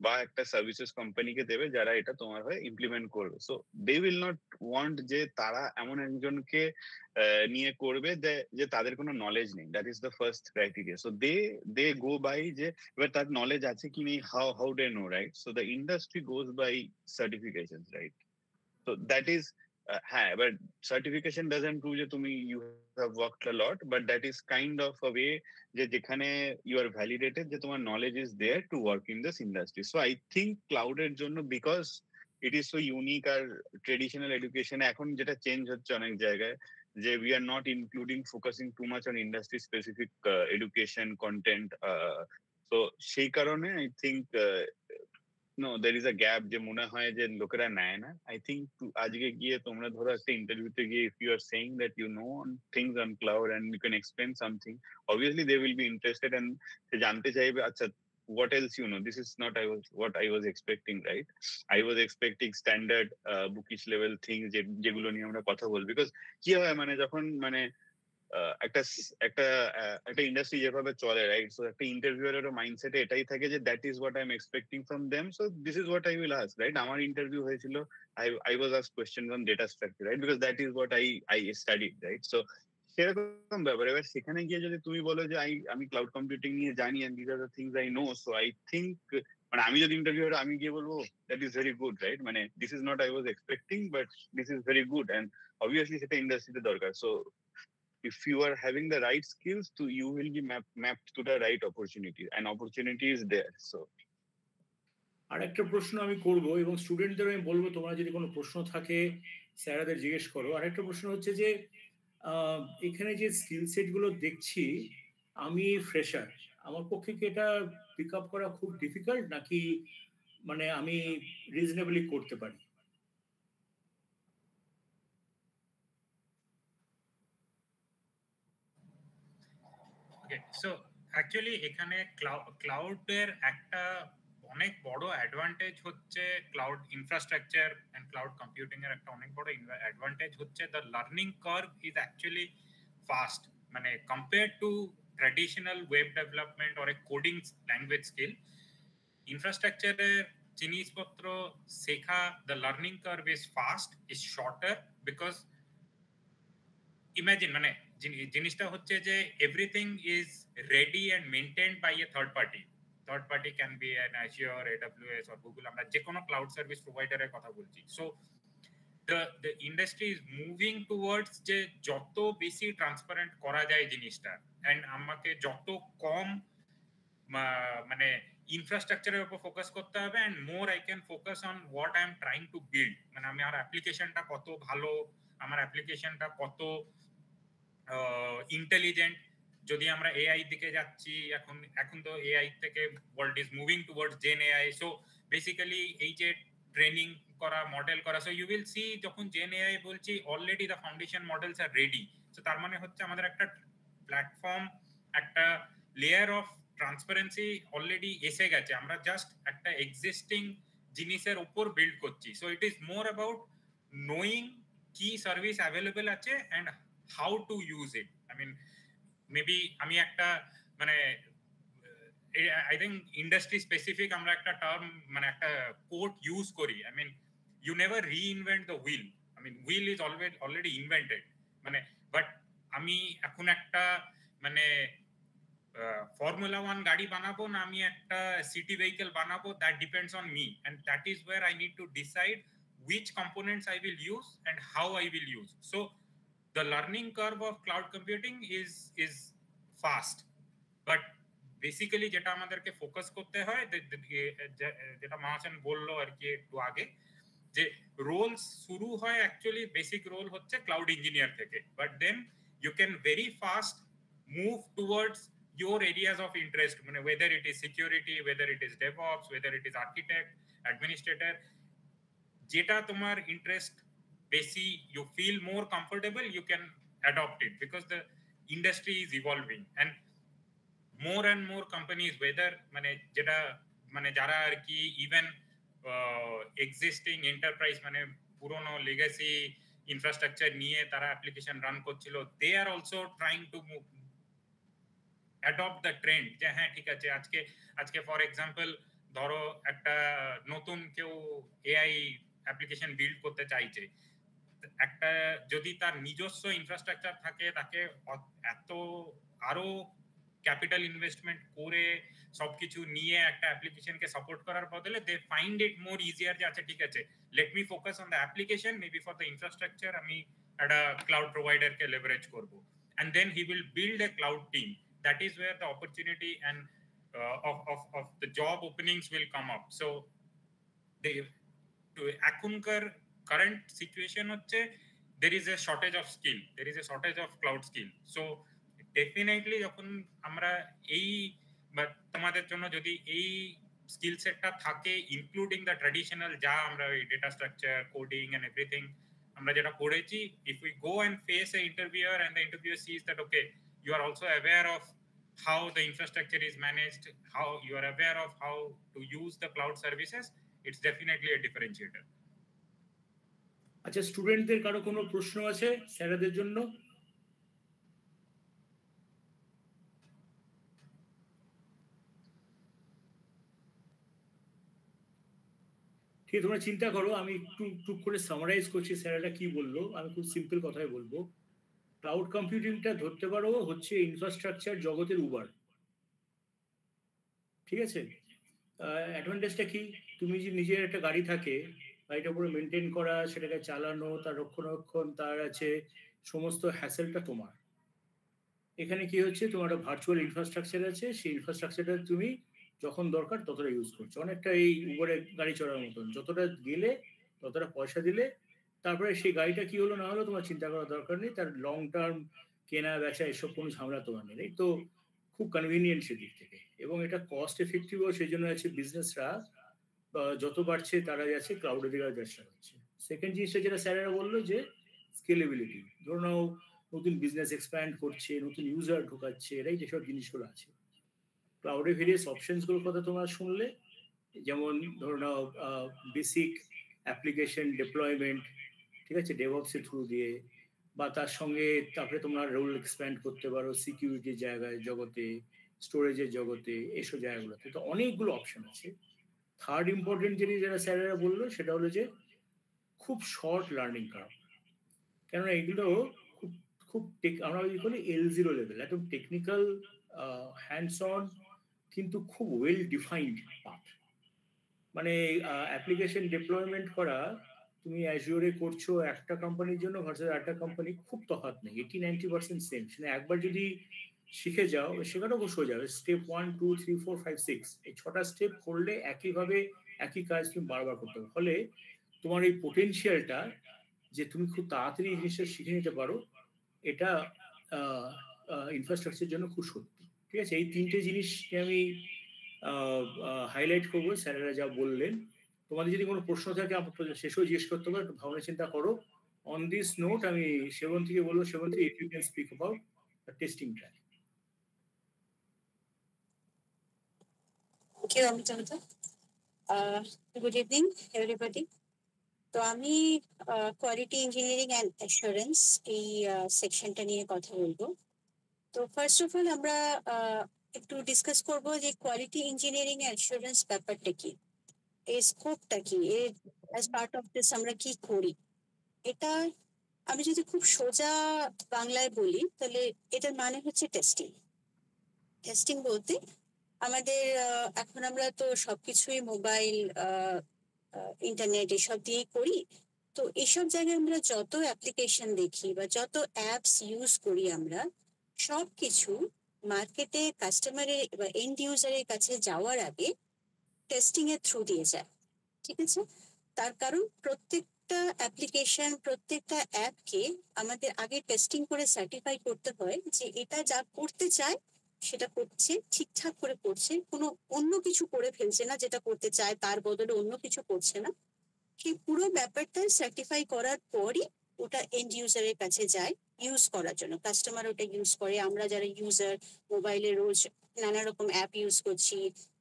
বা একটা সার্ভিসেস কোম্পানিকে দেবে যারা এটা তোমার হয়ে ইমপ্লিমেন্ট করবে so they will not want যে তারা এমন একজনকে নিয়ে করবে যে তাদের কোনো নলেজ নেই that is the first criteria so they go by যে এবার তার নলেজ আছে কি নেই how they know right so the industry goes by certification right so that is হ্যাঁ but certification doesn't prove যে তুমি you have worked a lot but that is kind of a way যে যেখানে you are validated যে তোমার knowledge is there to work in this industry so I think cloud এর জন্য because it is so unique R traditional education এখন যেটা change হচ্ছে অনেক জায়গায় যে we are not including focusing too much on industry specific education content so সেই কারণে I think no there is a gap যে মনে হয় যে লোকেরা নেয় না I think আজকে গিয়ে তোমরা ধরো একটা ইন্টারভিউতে গিয়ে if you are saying that you know things on cloud and you can explain something obviously they will be interested and জানতে চাইবে আচ্ছা what else you know this is not what I was expecting right I was expecting standard bookish level things যেগুলো নিয়ে আমরা কথা বলবো because কি হয় মানে যখন মানে একটা একটা একটা ইন্ডাস্ট্রি যেভাবে চলে রাইট সো একটা ইন্টারভিউয়ারের মাইন্ডসেটে এটাই থাকে যে that is what I M expecting from them so this is what I will ask right আমার ইন্টারভিউ হয়েছিল I was asked questions on data structure right because that is what I studied right so সেরকম ব্যাপার এবার সেখানে গিয়ে যদি তুমি বলো যে আমি ক্লাউড কম্পিউটিং নিয়ে জানি and these are the things I know so I think মানে আমি যদি ইন্টারভিউয়ার আমি গিয়ে বলবো that is very good right মানে this is not I was expecting but this is very good and obviously সেটা ইন্ডাস্ট্রিতে দরকার so if you are having the right skills to you will be mapped to the right opportunity and opportunity is there so আর একটা প্রশ্ন আমি করব এবং স্টুডেন্টদের আমি বলবো তোমরা যদি কোনো প্রশ্ন থাকে স্যারদের জিজ্ঞেস করো আর একটা প্রশ্ন হচ্ছে যে এখানে যে স্কিল সেট গুলো দেখছি আমি ফ্রেশার আমার পক্ষে কি এটা পিক আপ করা খুব ডিফিকাল্ট নাকি মানে আমি রিজনেবলি করতে পারি Okay, so actually এখানে ক্লাউডের একটা অনেক বড় অ্যাডভান্টেজ হচ্ছে cloud infrastructure and cloud computing এর একটা অনেক বড় অ্যাডভান্টেজ হচ্ছে the learning curve is actually fast মানে compare to traditional web development or a coding language skill ইনফ্রাস্ট্রাকচারের জিনিসপত্র শেখা the learning curve is fast is shorter because imagine মানে জিনিসটা হচ্ছে যে everything is ready and maintained by a third party can be an Azure, AWS or Google আমরা যে কোনো ক্লাউড সার্ভিস প্রোভাইডারের কথা বলছি so the industry is moving towards যে যত বেশি ট্রান্সপারেন্ট করা যায় জিনিসটা এন্ড আমাকে যত কম মানে ইনফ্রাস্ট্রাকচারের উপর ফোকাস করতে হবে and more I can focus on what I am trying to build মানে আমি আর অ্যাপ্লিকেশনটা কত ভালো আমার অ্যাপ্লিকেশনটা কত ইন্টেলিজেন্ট যদি আমরা এআই দিকে যাচ্ছি এখন তো এআই থেকে world is moving towards gen AI so basically এই যে ট্রেনিং করা মডেল করা সো ইউ উইল সি যখন জেন এআই বলছি already the foundation models are ready so তার মানে হচ্ছে আমাদের একটা প্ল্যাটফর্ম একটা লেয়ার অফ ট্রান্সপারেন্সি অলরেডি এসে গেছে আমরা জাস্ট একটা এক্সিস্টিং জিনিসের উপর বিল্ড করছি so it is more about knowing কি সার্ভিস অ্যাভেলেবল আছে and how to use it I mean maybe আমি একটা মানে I think industry specific আমরা একটা টার্ম মানে একটা কোট ইউজ করি I mean you never reinvent the wheel I mean wheel is already invented মানে বাট আমি এখন একটা মানে Formula 1 গাড়ি বানাবো না আমি একটা সিটি ভেহিকল বানাবো that depends on me and that is where I need to decide which components I will use and how I will use so the learning curve of cloud computing is fast, but basically যেটা আমাদেরকে focus করতে হয়, যেটা মহাসেন বললো আর কি একটু আগে, যে রোলস শুরু হয় অ্যাকচুয়ালি বেসিক রোল হচ্ছে ক্লাউড ইঞ্জিনিয়ার থেকে, but then you can very fast move towards your areas of interest, whether it is security, whether it is DevOps, whether it is architect, administrator, jeta tomar interest besi, you feel more comfortable, you can adopt it, because the industry is evolving and more companies, whether jeta jara ar ki even existing enterprise purono legacy infrastructure niye tara application run korchilo, they are also trying to adopt the trend, যে হ্যাঁ ঠিক আছে, আজকে for example ধরো একটা নতুন কেউ AI application build করতে চাইছে, একটা যদি তার নিজস্ব ইনফ্রাস্ট্রাকচার থাকে, তাকে এত আরো ক্যাপিটাল ইনভেস্টমেন্ট করে সবকিছু নিয়ে একটা অ্যাপ্লিকেশনকে সাপোর্ট করার বদলে they find it more easier, যে আচ্ছা ঠিক আছে, let me focus on the application, maybe for the infrastructure আমি একটা ক্লাউড প্রোভাইডারকে লেভারেজ করবো, and then he will build a cloud team. That is where the opportunity and of the job openings will come up. So to ekhuncar current situation hocche, there is a shortage of skill, there is a shortage of cloud skill. So definitely যখন আমরা এই তোমাদের জন্য যদি এই skill সেটটা থাকে, including the traditional যা আমরা ওই data structure, coding and everything আমরা যেটা পড়েছি, if we go and face a interviewer and the interviewer sees that okay, you are also aware of how the infrastructure is managed, how you are aware of how to use the cloud services, it's definitely a differentiator. আচ্ছা, স্টুডেন্টদের কারো কোনো প্রশ্ন আছে স্যারদের জন্য? ঠিক, তোমরা চিন্তা করো, আমি একটু টুক করে সামারাইজ করছি স্যারেরা কি বললো। আমি খুব সিম্পল কথায় বলবো, ক্লাউড কম্পিউটিংটা ধরতে পারো হচ্ছে ইনফ্রাস্ট্রাকচার জগতের উবার। ঠিক আছে, অ্যাডভান্টেজটা কি? তুমি যে নিজের একটা গাড়ি থাকে, গাড়িটা পুরো মেনটেন করা, সেটাকে চালানো, তার রক্ষণাবেক্ষণ, তার আছে সমস্ত হ্যাসেলটা তোমার। এখানে কি হচ্ছে, তোমার একটা ভার্চুয়াল ইনফ্রাস্ট্রাকচার আছে, সেই ইনফ্রাস্ট্রাকচারটা তুমি যখন দরকার ততটা ইউজ করছো। অনেকটা এই উবারে গাড়ি চড়ার মতন, যতটা গেলে ততটা পয়সা দিলে, তারপরে সেই গাড়িটা কি হলো না হলো তোমার চিন্তা করার দরকার নেই, তার লং টার্ম কেনা বেচা এসব কোনো ঝামেলা তোমার নেই। তো খুব কনভিনিয়েন্ট সেদিক থেকে, এবং এটা কস্ট এফেক্টিভও। সেই জন্য আছে বিজনেসরা যত বাড়ছে তারা যাচ্ছে ক্লাউডের দিকে ব্যবসা করছে। সেকেন্ড জিনিসটা যেটা স্যারেরা বললো, যে স্কেলেবিলিটি। ধরো নাও নতুন বিজনেস এক্সপ্যান্ড করছে, নতুন ইউজার ঢোকাচ্ছে, এরাই যেসব জিনিসগুলো আছে। ক্লাউডে ভেরিয়াস অপশনসগুলোর কথা তোমরা শুনলে, যেমন ধরো নাও বেসিক অ্যাপ্লিকেশন ডেপ্লয়মেন্ট, ঠিক আছে, ডেভঅপসের থ্রু দিয়ে, বা তার সঙ্গে তারপরে তোমরা রোল এক্সপ্যান্ড করতে পারো সিকিউরিটির জায়গায় জগতে, স্টোরেজের জগতে, এসব জায়গাগুলোতে। তো অনেকগুলো অপশন আছে। থার্ড ইম্পর্টেন্ট জিনিস যেটা স্যারেরা বললো, সেটা হলো যে খুব শর্ট লার্নিং কার্ভ। কেননা এগুলো খুব খুব আমরা ওই বলি L0 লেভেল, একদম টেকনিক্যাল, হ্যান্ডস অন, কিন্তু খুব ওয়েল ডিফাইন্ড পাথ। মানে অ্যাপ্লিকেশন ডিপ্লয়মেন্ট করা তুমি অ্যাজিওরে করছো একটা কোম্পানির জন্য ভার্সেস একটা কোম্পানি, খুব তফাৎ নেই, 80-90% সেম। সেটা একবার যদি শিখে যাও, শেখাটাও সোজা যাবে। স্টেপ 1, 2, 3, 4, 5, 6, এই 6টা স্টেপ করলে একইভাবে একই কাজ তুমি বারবার করতে হবে। ফলে তোমার এই পোটেনশিয়ালটা যে তুমি খুব তাড়াতাড়ি জিনিসটা শিখে নিতে পারো, এটা ইনফ্রাস্ট্রাকচারের জন্য খুব সত্যি। ঠিক আছে, এই তিনটে জিনিসকে আমি হাইলাইট করবো স্যারেরা যা বললেন। তোমাদের যদি কোনো প্রশ্ন থাকে শেষেও জিজ্ঞেস করতে পারো, একটু ভাবনা চিন্তা করো। অন দিস নোট আমি সেবন্তীকে বলবো, Sebanti, if you can speak about the testing track. Thank you, Amitabh. Good evening, everybody. তো আমি কোয়ালিটি ইঞ্জিনিয়ারিং অ্যান্ড অ্যাসুরেন্স এই সেকশনটা নিয়ে কথা বলবো। তো ফার্স্ট অফ অল আমরা একটু ডিসকাস করব যে কোয়ালিটি ইঞ্জিনিয়ারিং অ্যাসুরেন্স ব্যাপারটা কি, এর স্কোপটা কি, এর অ্যাজ পার্ট অফ দিস আমরা কি করি। এটা আমি যদি খুব সোজা বাংলায় বলি, তাহলে এটার মানে হচ্ছে টেস্টিং। টেস্টিং বলতে আমাদের এখন আমরা তো সবকিছুই মোবাইল, ইন্টারনেট এসব দিয়েই করি। তো এসব জায়গায় আমরা যত অ্যাপ্লিকেশন দেখি বা যত অ্যাপস ইউজ করি, আমরা সবকিছু মার্কেটে কাস্টমারের বা এন্ড ইউজারের কাছে যাওয়ার আগে টেস্টিং এর থ্রু দিয়ে যায়। ঠিক আছে, তার কারণ প্রত্যেকটা অ্যাপ্লিকেশন, প্রত্যেকটা অ্যাপকে আমাদের আগে টেস্টিং করে সার্টিফাই করতে হয় যে এটা যা করতে চায় সেটা করছে, ঠিকঠাক করে করছে, কোনো অন্য কিছু করে ফেলছে না, যেটা করতে চায় তার বদলে অন্য কিছু করছে না। সেই পুরো ব্যাপারটা সার্টিফাই করার পরই ওটা এন্ড ইউজারের কাছে যায় ইউজ করার জন্য। কাস্টমার ওটা ইউজ করে, আমরা যারা ইউজার মোবাইলে রোজ নানা রকম অ্যাপ ইউজ করছি,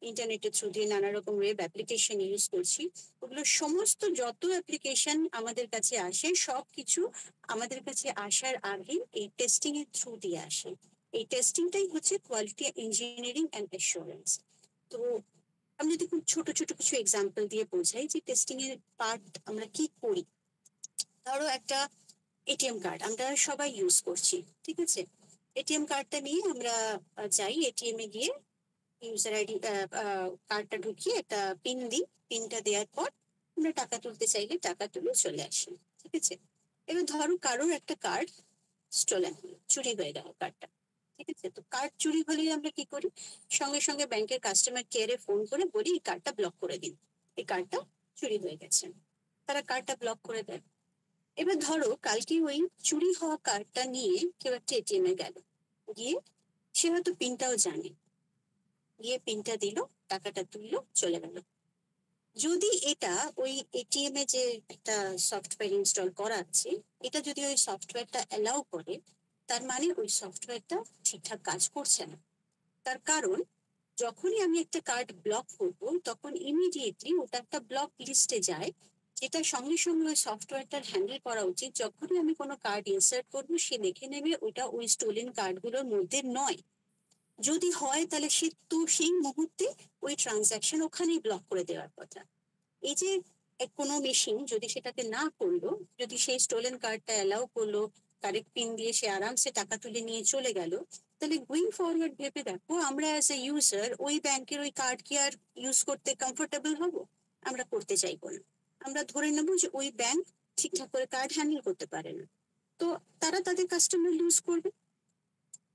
ইন্টারনেটের থ্রু দিয়ে নানা রকম ওয়েব অ্যাপ্লিকেশন ইউজ করছি, ওগুলো সমস্ত যত অ্যাপ্লিকেশন আমাদের কাছে আসে সব কিছু আমাদের কাছে আসার আগে এই টেস্টিং এর থ্রু দিয়ে আসে। এই টেস্টিংটাই হচ্ছে কোয়ালিটি ইঞ্জিনিয়ারিং অ্যান্ড অ্যাসুরেন্স। তো আমি যদি খুব ছোট ছোট কিছু এক্সাম্পল দিয়ে বোঝাই যে টেস্টিং এর পার্ট আমরা কি করি। ধরো একটা এটিএম কার্ড আমরা সবাই ইউজ করছি, ঠিক আছে, এটিএম কার্ডটা নিয়ে আমরা যাই, এটিএম এ গিয়ে ইউজার আইডি কার্ডটা ঢুকিয়ে একটা পিন দিই, পিনটা দেওয়ার পর আমরা টাকা তুলতে চাইলে টাকা তুলে চলে আসি। ঠিক আছে, এবার ধরো কারোর একটা কার্ড স্টোলেন হলো, চুরি হয়ে গেল কার্ডটা। ঠিক আছে, তো কার্ড চুরি হলে আমরা কি করি, সঙ্গে সঙ্গে ব্যাংকের কাস্টমার কেয়ারে ফোন করে বলি এই কার্ডটা ব্লক করে দিন, এই কার্ডটা চুরি হয়ে গেছে। তারা কার্ডটা ব্লক করে দেয়। এবার ধরো কালকে ওই চুরি হওয়া কার্ডটা নিয়ে কেউ একটা এটিএম এ গেল, গিয়ে সে হয়তো পিনটাও জানে, গিয়ে পিনটা দিল, টাকাটা তুললো, চলে গেল। যদি এটা ওই এটিএম এ যে একটা সফটওয়্যার ইনস্টল করা আছে, এটা যদি ওই সফটওয়্যারটা অ্যালাউ করে, তার মানে ওই সফটওয়্যারটা ঠিকঠাক কাজ করছে না। তার কারণ যখনই আমি একটা কার্ড ব্লক করব তখন ইমিডিয়েটলি ওটা একটা ব্লক লিস্টে যায়, যেটা সঙ্গে সঙ্গে ওই সফটওয়্যারটার হ্যান্ডেল করা উচিত। যখনই আমি কোনো কার্ড ইনসার্ট করবো সে দেখে নেবে ওটা ওই স্টোলেন কার্ডগুলোর মধ্যে নয়। যদি হয় তাহলে সে তো সেই মুহূর্তে ওই ট্রানজাকশন ওখানেই ব্লক করে দেওয়ার কথা। এই যে কোনো মেশিন যদি সেটাকে না করলো, যদি সেই স্টোলেন কার্ডটা অ্যালাউ করলো, কারেক্ট পিন দিয়ে সে আরামসে টাকা তুলে নিয়ে চলে গেল, তাহলে গোয়িং ফরওয়ার্ড ভেবে দেখো আমরা অ্যাজ এ ইউজার ওই ব্যাংকের ওই কার্ড কি আর ইউজ করতে কমফোর্টেবল হব? আমরা করতে চাইবো না। আমরা ধরে নেবো যে ওই ব্যাংক ঠিকঠাক করে কার্ড হ্যান্ডেল করতে পারে না, তো তারা তাদের কাস্টমার লুজ করবে।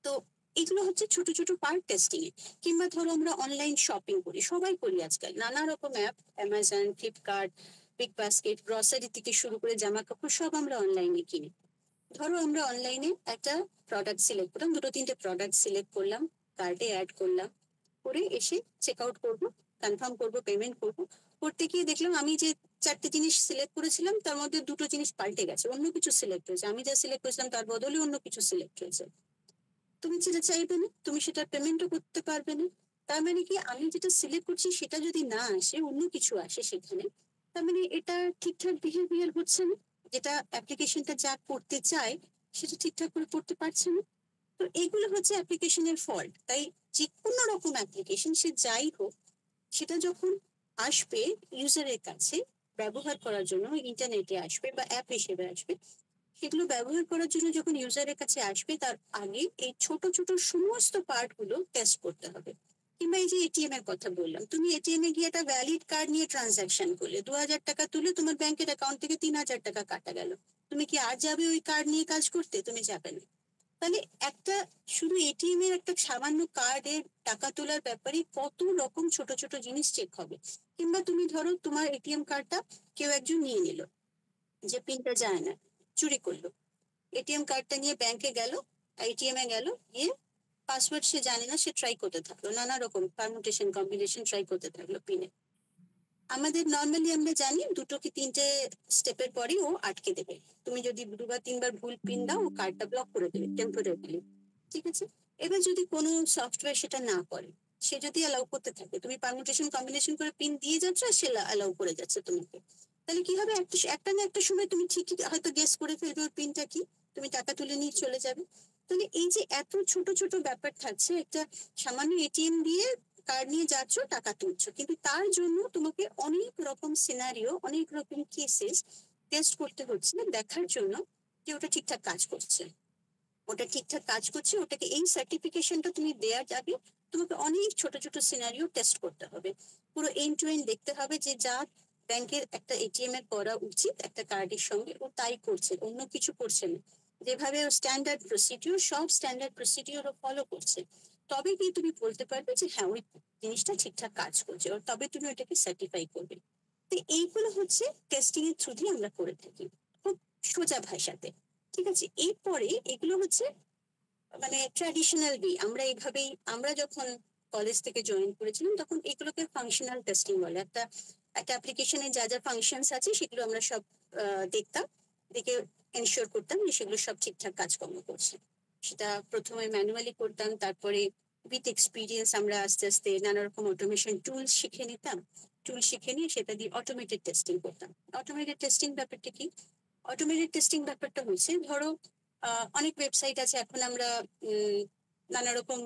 তো এগুলো হচ্ছে ছোট ছোট পার্ট টেস্টিং এ। কিংবা ধরো আমরা অনলাইন শপিং করি, সবাই করি আজকাল, নানা রকম app, Amazon, Flipkart, big basket, grocery থেকে শুরু করে জামা কাপড় সব আমরা অনলাইনে কিনি। ধরো আমরা অনলাইনে একটা প্রোডাক্ট সিলেক্ট করলাম, দুটো তিনটে প্রোডাক্ট সিলেক্ট করলাম, কার্টে অ্যাড করলাম, করে এসে চেক আউট করবো, কনফার্ম করবো, পেমেন্ট করবো। করতে গিয়ে দেখলাম আমি যে চারটে জিনিস সিলেক্ট করেছিলাম তার মধ্যে দুটো জিনিস পাল্টে গেছে, অন্য কিছু সিলেক্ট হয়েছে, আমি যা সিলেক্ট করেছিলাম তার বদলে অন্য কিছু সিলেক্ট হয়েছে। তুমি যেটা চাইবে না, তুমি সেটা পেমেন্টও করতে পারবে না। তার মানে কি, আমি যেটা সিলেক্ট করছি সেটা যদি না আসে, অন্য কিছু আসে সেখানে, তার মানে এটা ঠিকঠাক বিহেভিয়ার হচ্ছে না, যেটা অ্যাপ্লিকেশনটা যা করতে চায় সেটা ঠিকঠাক করে করতে পারছে না। তো এগুলো হচ্ছে অ্যাপ্লিকেশনের ফল্ট। তাই যে কোনো রকম অ্যাপ্লিকেশন সে যাই হোক, সেটা যখন আসবে ইউজারের কাছে ব্যবহার করার জন্য, ইন্টারনেটে আসবে বা অ্যাপ হিসেবে আসবে, সেগুলো ব্যবহার করার জন্য যখন ইউজারের কাছে আসবে তার আগে এই ছোট ছোট সমস্ত পার্ট গুলো টেস্ট করতে হবে। কিংবা এই যে এটিএম এর কথা বললাম, তুমি এটিএম এ গিয়ে একটা ভ্যালিড কার্ড নিয়ে ট্রানজাকশন করলে, 2000 টাকা তুলে তোমার ব্যাংকের অ্যাকাউন্ট থেকে 3000 টাকা কাটা গেল, তুমি কি আর যাবে ওই কার্ড নিয়ে কাজ করতে? তুমি যাবে না। তাহলে একটা শুধু এটিএম এর একটা সামান্য কার্ডের টাকা তোলার ব্যাপারে কত রকম ছোট ছোট জিনিস চেক হবে। কিংবা তুমি ধরো তোমার এটিএম কার্ডটা কেউ একজন নিয়ে নিল, যে পিনটা যায় না, চুরি করলো, এটিএম কার্ডটা নিয়ে ব্যাংকে গেল, এটিএম এ গেল, গিয়ে পাসওয়ার্ড সে জানে না, সে ট্রাই করতে থাকলো, নানা রকম পারমুটেশন কম্বিনেশন ট্রাই করতে থাকলো পিনে। আমাদের নর্মালি আমরা জানি দুটো কি তিনটে স্টেপের পরেই ও আটকে দেবে। তুমি যদি দুবার তিনবার ভুল পিন দাও ও কার্ডটা ব্লক করে দেবে টেম্পোরারিলি। ঠিক আছে, এবার যদি কোনো সফটওয়্যার সেটা না করে, সে যদি অ্যালাউ করতে থাকে, তুমি পারমুটেশন কম্বিনেশন করে পিন দিয়ে যাচ্ছ আর সে অ্যালাউ করে যাচ্ছে তোমাকে, তাহলে কি হবে, একটা না একটা সময় তুমি ঠিকই হয়তো গেস করে ফেলবে ওর পিনটা কি, তুমি টাকা তুলে নিয়ে চলে যাবে। তাহলে এই যে এত ছোট ছোট ব্যাপার থাকছে, একটা সামান্য এটিএম দিয়ে কার্ড নিয়ে যাচ্ছ, টাকা তুলছো, কিন্তু তার জন্য তোমাকে অনেক রকম সিনারিও, অনেক রকম কেসেস টেস্ট করতে হচ্ছে দেখার জন্য যে ওটা ঠিকঠাক কাজ করছে। ওটা ঠিকঠাক কাজ করছে, ওটাকে এই সার্টিফিকেশনটা তুমি দেওয়া যাবে, তোমাকে অনেক ছোট ছোট সিনারিও টেস্ট করতে হবে, পুরো এন্ড টু এন্ড দেখতে হবে যে যা ব্যাংকের একটা এটিএম এর করা উচিত একটা কার্ডের সঙ্গে ও তাই করছে, অন্য কিছু করছে না। যেভাবে স্ট্যান্ডার্ড প্রসিডিওর, সব স্ট্যান্ডার্ড প্রসিডিওর ফলো করছে। তবে গিয়ে তুমি বলতে পারবে যে হ্যাঁ ওই জিনিসটা ঠিকঠাক কাজ করছে, তবে তুমি ওটাকে সার্টিফাই করবে। তো এইগুলো হচ্ছে টেস্টিং এর থ্রু দিয়ে আমরা করে থাকি, খুব সোজা ভাষাতে। ঠিক আছে, এরপরে এগুলো হচ্ছে মানে ট্র্যাডিশনাল ওয়ে। আমরা এইভাবেই, আমরা যখন কলেজ থেকে জয়েন করেছিলাম তখন এগুলোকে ফাংশনাল টেস্টিং বলে। একটা অ্যাপ্লিকেশনে যা যা ফাংশনস আছে সেগুলো আমরা সব দেখতাম, দেখে এনশিওর করতাম যে সেগুলো সব ঠিকঠাক কাজকর্ম করছে। সেটা প্রথমে ম্যানুয়ালি করতাম, তারপরে উইথ এক্সপিরিয়েন্স আমরা আস্তে আস্তে নানা রকম অটোমেশন টুলস শিখে নিতাম। টুল শিখে নিয়ে সেটা দিয়ে অটোমেটেড টেস্টিং করতাম। অটোমেটেড টেস্টিং ব্যাপারটা কি? অটোমেটেড টেস্টিং ব্যাপারটা হচ্ছে, ধরো অনেক ওয়েবসাইট আছে এখন, আমরা নানা রকম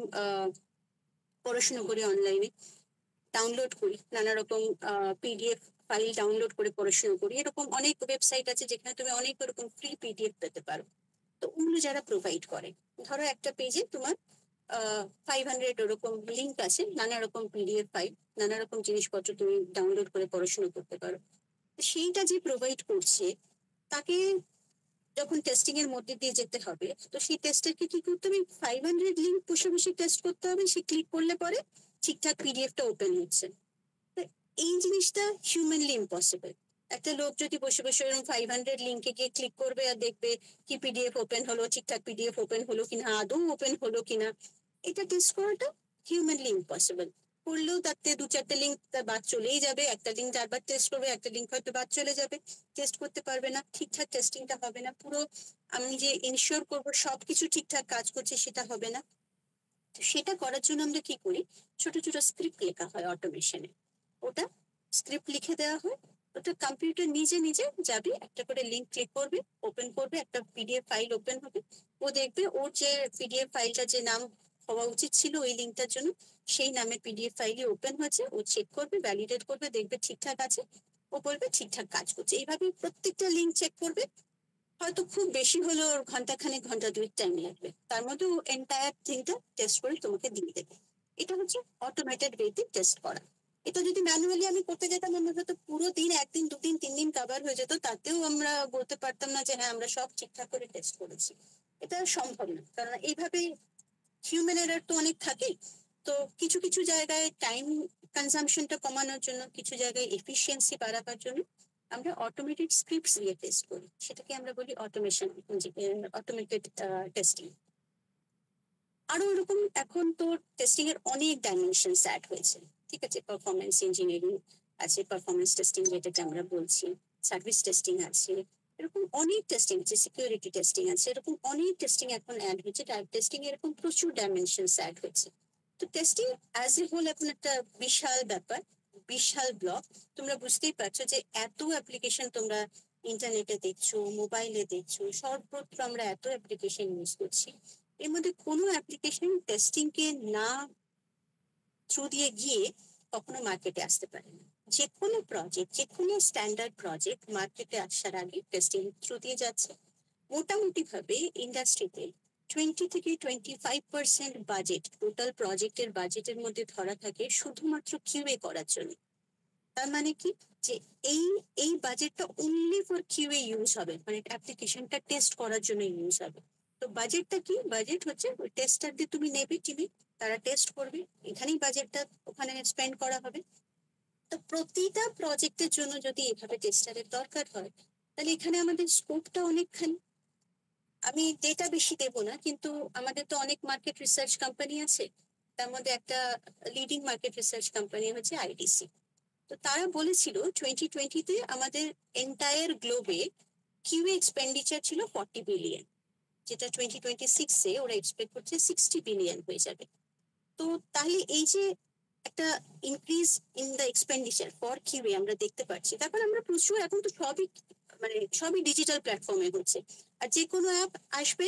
পড়াশুনো করি অনলাইনে, ডাউনলোড করি নানা রকম পিডিএফ ফাইল ডাউনলোড করে পড়াশুনো করি। এরকম অনেক ওয়েবসাইট আছে যেখানে তুমি অনেক রকম ফ্রি পিডিএফ পেতে পারো। তো ওগুলো যারা প্রোভাইড করে, ধরো একটা পেজে তোমার 500 ওরকম লিঙ্ক আছে, নানা রকম পিডিএফ ফাইল, নানা রকম জিনিসপত্র তুমি ডাউনলোড করে পড়াশুনো করতে পারো। সেইটা যে প্রোভাইড করছে তাকে যখন টেস্টিং এর মধ্যে দিয়ে যেতে হবে, তো সেই টেস্টারকে কি করতে হবে? 500 লিঙ্ক বসে বসে টেস্ট করতে হবে। সে ক্লিক করলে পরে ঠিকঠাক পিডিএফটা ওপেন হচ্ছে। এই জিনিসটা হিউম্যানলি ইম্পসিবল। একটা লোক যদি বসে বসে এরকম 500 লিঙ্কে গিয়ে ক্লিক করবে আর দেখবে কি পিডিএফ ওপেন হলো, ঠিকঠাক পিডিএফ ওপেন হলো কিনা, আদৌ ওপেন হলো কিনা, এটা টেস্ট করাটা হিউম্যানলি ইম্পসিবল। করলেও তাতে 2-4টে লিঙ্ক তার বাদ চলেই যাবে, একটা লিঙ্ক 4বার টেস্ট করবে, একটা লিঙ্ক হয়তো বাদ চলে যাবে, টেস্ট করতে পারবে না, ঠিকঠাক টেস্টিংটা হবে না। পুরো আমি যে ইনশিওর করবো সবকিছু ঠিকঠাক কাজ করছে সেটা হবে না। সেটা করার জন্য আমরা কি করি, ছোট ছোট স্ক্রিপ্ট লেখা হয় অটোমেশনে। ওটা স্ক্রিপ্ট লিখে দেওয়া হয়, ওটা কম্পিউটার নিজে নিজে যাবে, একটা করে লিঙ্ক ক্লিক করবে, ওপেন করবে, একটা পিডিএফ ফাইল ওপেন হবে। ও দেখবে ওর যে পিডিএফ ফাইলটা যে নাম হওয়া উচিত ছিল ওই লিঙ্কটার জন্য, সেই নামে পিডিএফ ফাইলই ওপেন হয়েছে। ও চেক করবে, ভ্যালিডেট করবে, দেখবে ঠিকঠাক আছে, ও বলবে ঠিকঠাক কাজ করছে। এইভাবে প্রত্যেকটা লিঙ্ক চেক করবে। হয়তো খুব বেশি হলো ঘন্টাখানেক, ঘন্টা 2 টাইম লাগবে, তার মধ্যে ও এন্টায়ার থিংটা টেস্ট করে তোমাকে দিয়ে দেবে। এটা হচ্ছে অটোমেটেড ওয়েতে টেস্ট করা। এটা যদি ম্যানুয়ালি আমি করতে যেতাম, আমরা হয়তো পুরো দিন, 1 দিন 2 দিন 3 দিন কভার হয়ে যেত, তাতেও আমরা বলতে পারতাম না যে হ্যাঁ আমরা সব ঠিকঠাক করে টেস্ট করেছি। এটা সম্ভব না, কারণ এইভাবে হিউম্যান এরার তো অনেক থাকে। তো কিছু কিছু জায়গায় টাইম কনজাম্পশনটা কমানোর জন্য, কিছু জায়গায় এফিসিয়েন্সি বাড়াবার জন্য আমরা অটোমেটেড স্ক্রিপ্টস দিয়ে টেস্ট করি, সেটাকে আমরা বলি অটোমেশন, অটোমেটেড টেস্টিং। আরো এরকম এখন তো টেস্টিং এর অনেক ডাইমেনশনস অ্যাড হয়েছে। ঠিক আছে, পারফরমেন্স ইঞ্জিনিয়ারিং আছে, পারফরমেন্স টেস্টিং যেটাকে আমরা বলছি, সার্ভিস টেস্টিং আছে, এরকম অনেক টেস্টিং আছে, সিকিউরিটি টেস্টিং আছে, এরকম অনেক টেস্টিং এখন অ্যাড হয়েছে। টাইপ টেস্টিং এরকম প্রচুর ডাইমেনশনস অ্যাড হয়েছে। তো টেস্টিং অ্যাজ এ হোল এখন একটা বিশাল ব্যাপার, বিশাল ব্লক। তোমরা বুঝতেই পারছো যে এত অ্যাপ্লিকেশন তোমরা ইন্টারনেটে দেখছো, মোবাইলে দেখছো, সর্বত্র আমরা এত অ্যাপ্লিকেশন ইউজ করছি। এর মধ্যে কোনো অ্যাপ্লিকেশন টেস্টিং কে না থ্রু দিয়ে গিয়ে কখনো মার্কেটে আসতে পারে না। যে কোনো প্রজেক্ট, যে কোনো স্ট্যান্ডার্ড প্রজেক্ট মার্কেটে আসার আগে টেস্টিং থ্রু দিয়ে যাচ্ছে। মোটামুটি ভাবে ইন্ডাস্ট্রিতে 20 থেকে 25% বাজেট, টোটাল প্রজেক্টের বাজেটের মধ্যে ধরা থাকে শুধুমাত্র কিউএ করার জন্য। তার মানে কি, যে এই এই বাজেটটা অনলি ফর কিউএ ইউজ হবে, মানে অ্যাপ্লিকেশনটা টেস্ট করার জন্য ইউজ হবে। তো বাজেটটা কি? বাজেট হচ্ছে ওই টেস্টারদের তুমি নেবে টিমে, তারা টেস্ট করবে, এখানেই বাজেটটা ওখানে স্পেন্ড করা হবে। তো প্রতিটা প্রজেক্টের জন্য যদি এভাবে টেস্টারের দরকার হয়, তাহলে এখানে আমাদের স্কোপটা অনেকখানি। আমি ডেটা বেশি দেবো না, কিন্তু আমাদের তো অনেক মার্কেট রিসার্চ কোম্পানি আছে। তার মধ্যে একটা লিডিং মার্কেট রিসার্চ কোম্পানি হচ্ছে আইডিসি। তো তারা বলেছিল 2020-তে আমাদের এন্টায়ার গ্লোবে কিউএ এক্সপেন্ডিচার ছিল 40 বিলিয়ন, যেটা 2026-এ ওরা এক্সপেক্ট করছে 60 বিলিয়ন হয়ে যাবে। তো তাহলে এই যে একটা increase in the expenditure for QA আমরা দেখতে পাচ্ছি। তারপর আমরা প্রচুর, এখন তো সবই ডিজিটাল প্ল্যাটফর্মে হচ্ছে, আর যে কোনো অ্যাপ আসবে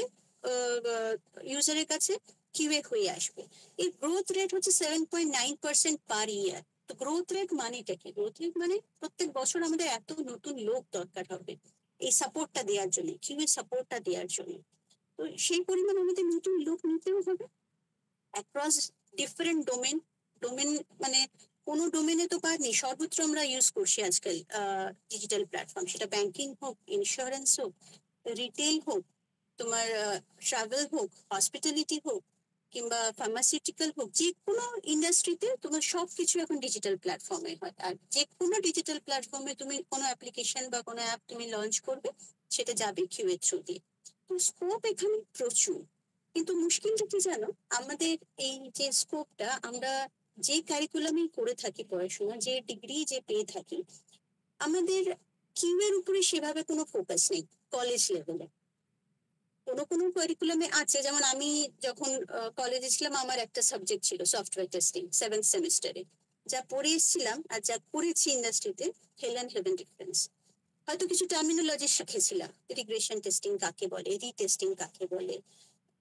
ইউজারের কাছে কিউএ হয়ে আসবে। এই গ্রোথ রেট হচ্ছে 7.9% পার ইয়ার। তো গ্রোথ রেট মানেটা কি? গ্রোথ রেট মানে প্রত্যেক বছর আমাদের এত নতুন লোক দরকার হবে এই সাপোর্টটা দেওয়ার জন্য, কিউএ সাপোর্টটা দেওয়ার জন্য। তো সেই পরিমাণ আমাদের নতুন লোক নিতেও হবে অ্যাক্রস ডিফারেন্ট ডোমেন মানে কোনো ডোমেনে তো পারনি, সর্বত্র আমরা ইউজ করছি আজকাল ডিজিটাল প্ল্যাটফর্ম। সেটা ব্যাংকিং হোক, ইন্স্যুরেন্স হোক, রিটেল হোক, তোমার ট্রাভেল হোক, হসপিটালিটি হোক, কিংবা ফার্মাসিউটিক্যাল হোক, যে কোনো ইন্ডাস্ট্রিতে তোমার সবকিছু এখন ডিজিটাল প্ল্যাটফর্মে হয়। আর যে কোনো ডিজিটাল প্ল্যাটফর্মে তুমি কোনো অ্যাপ্লিকেশন বা কোনো অ্যাপ তুমি লঞ্চ করবে, সেটা যাবে কিউএ থ্রু দিয়ে। তো স্কোপ এখানে প্রচুর। কিন্তু মুশকিলটা কি জানো, আমাদের এই যে স্কোপটা, আমরা যে কারিকুলামই করে থাকি পড়াশোনা, যে ডিগ্রি যে পেয়ে থাকি, আমাদের কিউএর উপরে সেভাবে কোনো ফোকাস নেই কলেজ লেভেলে। কোনো কোনো কারিকুলামে আছে, যেমন আমি যখন কলেজে ছিলাম আমার একটা সাবজেক্ট ছিল সফটওয়্যার টেস্টিং 7th সেমিস্টারে। যা পড়ে এসেছিলাম আর যা করেছি ইন্ডাস্ট্রিতে, হেল অ্যান্ড হেভেন ডিফারেন্স। হয়তো কিছু টার্মিনোলজি শিখেছিলাম, রিগ্রেশন টেস্টিং কাকে বলে, রিটেস্টিং কাকে বলে,